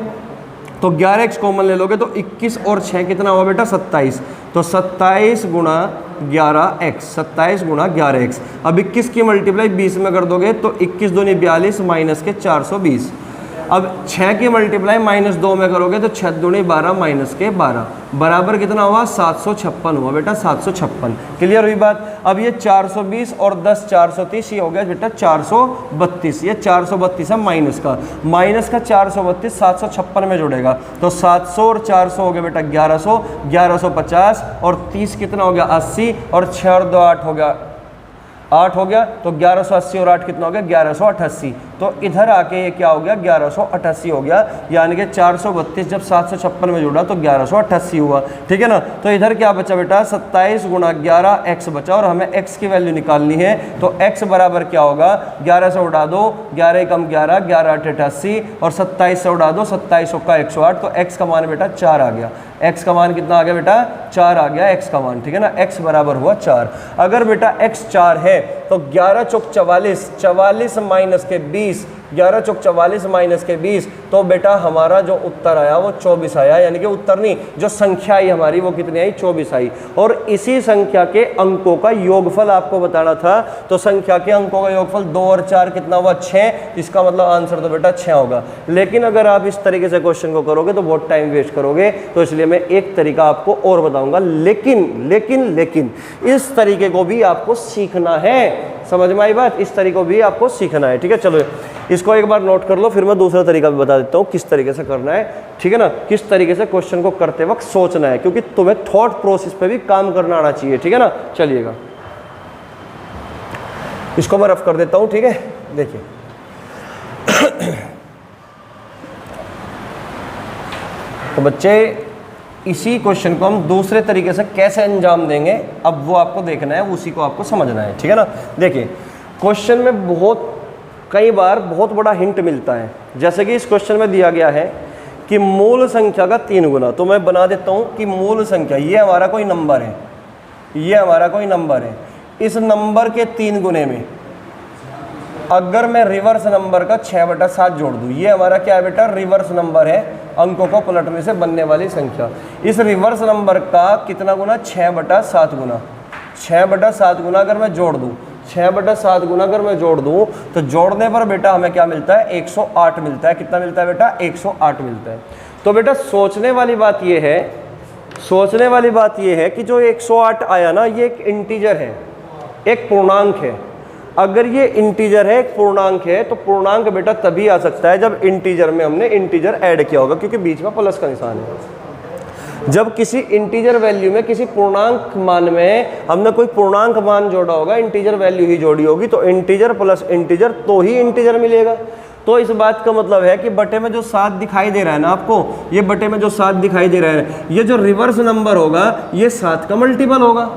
तो 11x कॉमन ले लोगे तो 21 और 6 कितना हुआ बेटा, 27, तो 27 × 11x, 27 × 11x। अब 21 की मल्टीप्लाई 20 में कर दोगे तो 21 दूनी 42 माइनस के 420। अब 6 की मल्टीप्लाई -2 में करोगे तो 6 दूनी 12 माइनस के 12 बराबर कितना हुआ, 756 हुआ बेटा, 756। क्लियर हुई बात। अब ये 420 और 10 430, ये हो गया बेटा 432, ये 432 है माइनस का 432 756 में जुड़ेगा, तो 700 और 400 हो गया बेटा 1100, 1150 और 30 कितना हो गया 80, और 6 और 2 8 हो गया, 8 हो गया, तो 1180 और 8 कितना हो गया 1188, तो इधर आके ये क्या हो गया 1188 हो गया, यानी कि 432 जब 756 में जुड़ा तो 1188 हुआ, ठीक है ना। तो इधर क्या बचा बेटा, 27 × 11 x बचा, और हमें x की वैल्यू निकालनी है, तो x बराबर क्या होगा, 11 से उड़ा दो, 11 कम 11, 11 8 88, और 27 से उड़ा दो, 27 का 108, तो x का मान बेटा 4 आ गया। x का मान कितना आ गया बेटा, 4 आ गया x का मान, ठीक है ना। x बराबर हुआ 4। अगर बेटा x 4 है तो 11 चौक 44, 44 माइनस के 20, 11 चौक 44 माइनस के 20, तो बेटा हमारा जो उत्तर आया वो 24 आया, यानी कि उत्तर नहीं, जो संख्या आई हमारी वो कितनी आई, 24 आई। और इसी संख्या के अंकों का योगफल आपको बताना था, तो संख्या के अंकों का योगफल 2 और 4 कितना हुआ, 6, इसका मतलब आंसर तो बेटा 6 होगा। लेकिन अगर आप इस तरीके से क्वेश्चन को करोगे तो बहुत टाइम वेस्ट करोगे, तो इसलिए मैं एक तरीका आपको और बताऊंगा, लेकिन इस तरीके को भी आपको सीखना है, समझ में आई बात, इस तरीके को भी आपको सीखना है, ठीक है। चलो इसको एक बार नोट कर लो, फिर मैं दूसरा तरीका भी बता देता हूँ किस तरीके से करना है, ठीक है ना। किस तरीके से क्वेश्चन को करते वक्त सोचना है, क्योंकि तुम्हें थॉट प्रोसेस पे भी काम करना आना चाहिए, ठीक है ना। चलिएगा इसको मैं रफ कर देता हूँ, ठीक है। देखिए तो बच्चे इसी क्वेश्चन को हम दूसरे तरीके से कैसे अंजाम देंगे, अब वो आपको देखना है, उसी को आपको समझना है, ठीक है ना। देखिए क्वेश्चन में कई बार बहुत बड़ा हिंट मिलता है, जैसे कि इस क्वेश्चन में दिया गया है कि मूल संख्या का 3 गुना, तो मैं बना देता हूँ कि मूल संख्या, ये हमारा कोई नंबर है, ये हमारा कोई नंबर है, इस नंबर के 3 गुने में अगर मैं रिवर्स नंबर का 6/7 जोड़ दूँ, ये हमारा क्या है बेटा, रिवर्स नंबर है, अंकों को पलटने से बनने वाली संख्या। इस रिवर्स नंबर का कितना गुना, 6/7 गुना, 6/7 गुना अगर मैं जोड़ दूँ, 6/7 गुना अगर मैं जोड़ दूँ, तो जोड़ने पर बेटा हमें क्या मिलता है, 108 मिलता है। कितना मिलता है बेटा, 108 मिलता है। तो बेटा सोचने वाली बात ये है, सोचने वाली बात ये है कि जो 108 आया ना, ये एक इंटीजर है, एक पूर्णांक है। अगर ये इंटीजर है, एक पूर्णांक है, तो पूर्णांक बेटा तभी आ सकता है जब इंटीजर में हमने इंटीजर ऐड किया होगा, क्योंकि बीच में प्लस का निशान है। जब किसी इंटीजर वैल्यू में, किसी पूर्णांक मान में हमने कोई पूर्णांक मान जोड़ा होगा, इंटीजर वैल्यू ही जोड़ी होगी, तो इंटीजर प्लस इंटीजर तो ही इंटीजर मिलेगा। तो इस बात का मतलब है कि बटे में जो 7 दिखाई दे रहा है ना आपको, ये बटे में जो 7 दिखाई दे रहा है, ये जो रिवर्स नंबर होगा ये 7 का मल्टीपल होगा।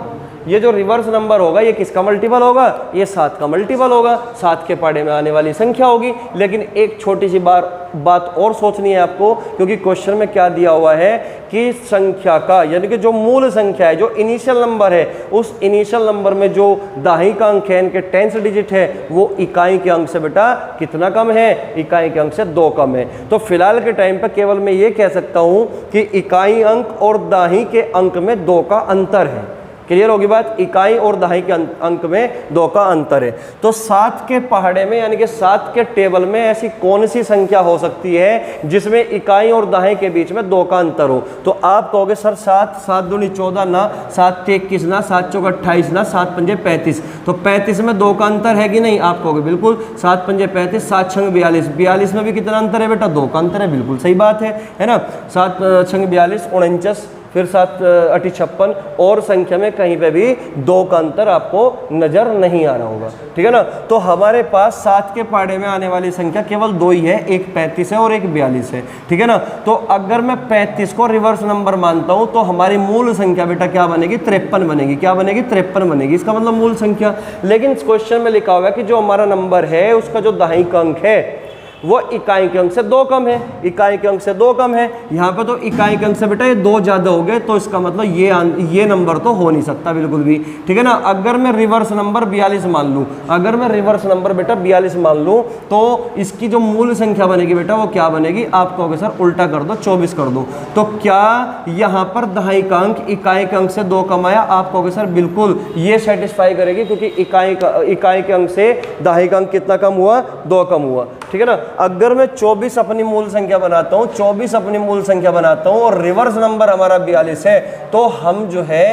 ये जो रिवर्स नंबर होगा ये किसका मल्टीपल होगा, ये 7 का मल्टीपल होगा, 7 के पहाड़े में आने वाली संख्या होगी। लेकिन एक छोटी सी बात और सोचनी है आपको, क्योंकि क्वेश्चन में क्या दिया हुआ है कि संख्या का, यानी कि जो मूल संख्या है, जो इनिशियल नंबर है, उस इनिशियल नंबर में जो दाहिनी का अंक है, इनके 10th डिजिट है, वो इकाई के अंक से बेटा कितना कम है, इकाई के अंक से 2 कम है। तो फिलहाल के टाइम पर केवल मैं ये कह सकता हूँ कि इकाई अंक और दाहिनी के अंक में 2 का अंतर है। क्लियर होगी बात। इकाई और दहाई के अंक में 2 का अंतर है। तो 7 के पहाड़े में यानी कि 7 के टेबल में ऐसी कौन सी संख्या हो सकती है जिसमें इकाई और दहाई के बीच में 2 का अंतर हो। तो आप कहोगे सर 7 7 दूनी 14 ना, 7 ते 21 ना, 7 चौक 28 ना, 7 पंजे 35। तो 35 में 2 का अंतर है कि नहीं? आप कहोगे बिल्कुल। 7 पंजे 35, 7 छंग 42, 42 में भी कितना अंतर है बेटा? 2 का अंतर है। बिल्कुल सही बात है ना। 7 छंग 42 49, फिर 7 अठी 56 और संख्या में कहीं पे भी 2 का अंतर आपको नजर नहीं आ रहा होगा, ठीक है ना। तो हमारे पास 7 के पहाड़े में आने वाली संख्या केवल 2 ही है, एक 35 है और एक 42 है, ठीक है ना। तो अगर मैं 35 को रिवर्स नंबर मानता हूं तो हमारी मूल संख्या बेटा क्या बनेगी? 53 बनेगी। क्या बनेगी? 53 बनेगी। इसका मतलब मूल संख्या। लेकिन इस क्वेश्चन में लिखा हुआ है कि जो हमारा नंबर है उसका जो दहाई का अंक है वो इकाई के अंक से 2 कम है। इकाई के अंक से 2 कम है। यहाँ पे तो इकाई के अंक से बेटा ये 2 ज्यादा हो गए, तो इसका मतलब ये नंबर तो हो नहीं सकता बिल्कुल भी, ठीक है ना। अगर मैं रिवर्स नंबर 42 मान लूँ, अगर मैं रिवर्स नंबर बेटा 42 मान लूँ तो इसकी जो मूल संख्या बनेगी बेटा वो क्या बनेगी? आप कहोगे सर उल्टा कर दो, 24 कर दो। तो क्या यहाँ पर दहाई का अंक इकाई के अंक से 2 कम आया? आप कहोगे सर बिल्कुल ये सेटिस्फाई करेगी, क्योंकि इकाई के अंक से दहाई का अंक कितना कम हुआ? 2 कम हुआ, ठीक है ना। अगर मैं 24 अपनी मूल संख्या बनाता हूं, 24 अपनी मूल संख्या बनाता हूं और रिवर्स नंबर हमारा 42 है, तो हम जो है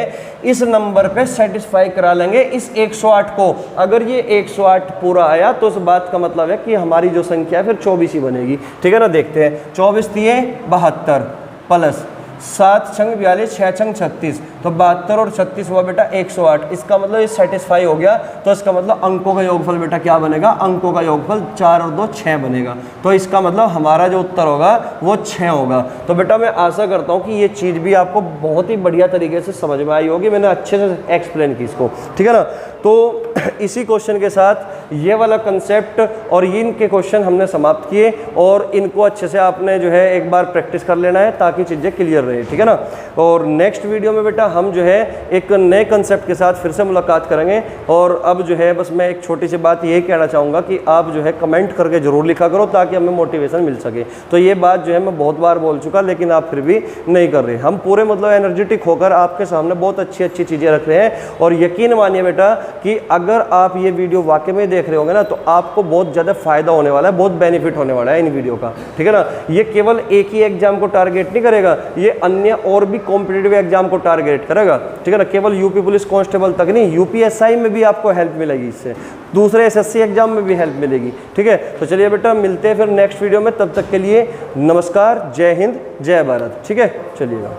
इस नंबर पे सेटिस्फाई करा लेंगे इस 108 को। अगर ये 108 पूरा आया तो उस बात का मतलब है कि हमारी जो संख्या है फिर 24 ही बनेगी, ठीक है ना। देखते हैं। 24 दिए 72 प्लस 7 छंग 42, 6 छंग 36, तो 72 और 36 हुआ बेटा 108। इसका मतलब ये सेटिस्फाई हो गया। तो इसका मतलब अंकों का योगफल बेटा क्या बनेगा? अंकों का योगफल 4 और 2 6 बनेगा। तो इसका मतलब हमारा जो उत्तर होगा वो 6 होगा। तो बेटा मैं आशा करता हूँ कि ये चीज़ भी आपको बहुत ही बढ़िया तरीके से समझ में आई होगी। मैंने अच्छे से एक्सप्लेन की इसको, ठीक है ना। तो इसी क्वेश्चन के साथ ये वाला कंसेप्ट और इनके क्वेश्चन हमने समाप्त किए, और इनको अच्छे से आपने जो है एक बार प्रैक्टिस कर लेना है ताकि चीज़ें क्लियर रहे, ठीक है ना। और नेक्स्ट वीडियो में बेटा हम जो है एक नए कंसेप्ट के साथ फिर से मुलाकात करेंगे। और अब जो है बस मैं एक छोटी सी बात यही कहना चाहूँगा कि आप जो है कमेंट करके ज़रूर लिखा करो ताकि हमें मोटिवेशन मिल सके। तो ये बात जो है मैं बहुत बार बोल चुका, लेकिन आप फिर भी नहीं कर रहे। हम पूरे मतलब एनर्जेटिक होकर आपके सामने बहुत अच्छी अच्छी चीज़ें रख रहे हैं, और यकीन मानिए बेटा कि अगर आप ये वीडियो वाकई में देख रहे होंगे ना तो आपको बहुत ज़्यादा फायदा होने वाला है, बहुत बेनिफिट होने वाला है इन वीडियो का, ठीक है ना। ये केवल एक ही एग्जाम को टारगेट नहीं करेगा, ये अन्य और भी कॉम्पिटिटिव एग्जाम को टारगेट करेगा, ठीक है ना। केवल यूपी पुलिस कांस्टेबल तक नहीं, यूपीएसआई में भी आपको हेल्प मिलेगी इससे, दूसरे एसएससी एग्जाम में भी हेल्प मिलेगी, ठीक है। तो चलिए बेटा मिलते हैं फिर नेक्स्ट वीडियो में। तब तक के लिए नमस्कार, जय हिंद, जय भारत, ठीक है। चलिएगा।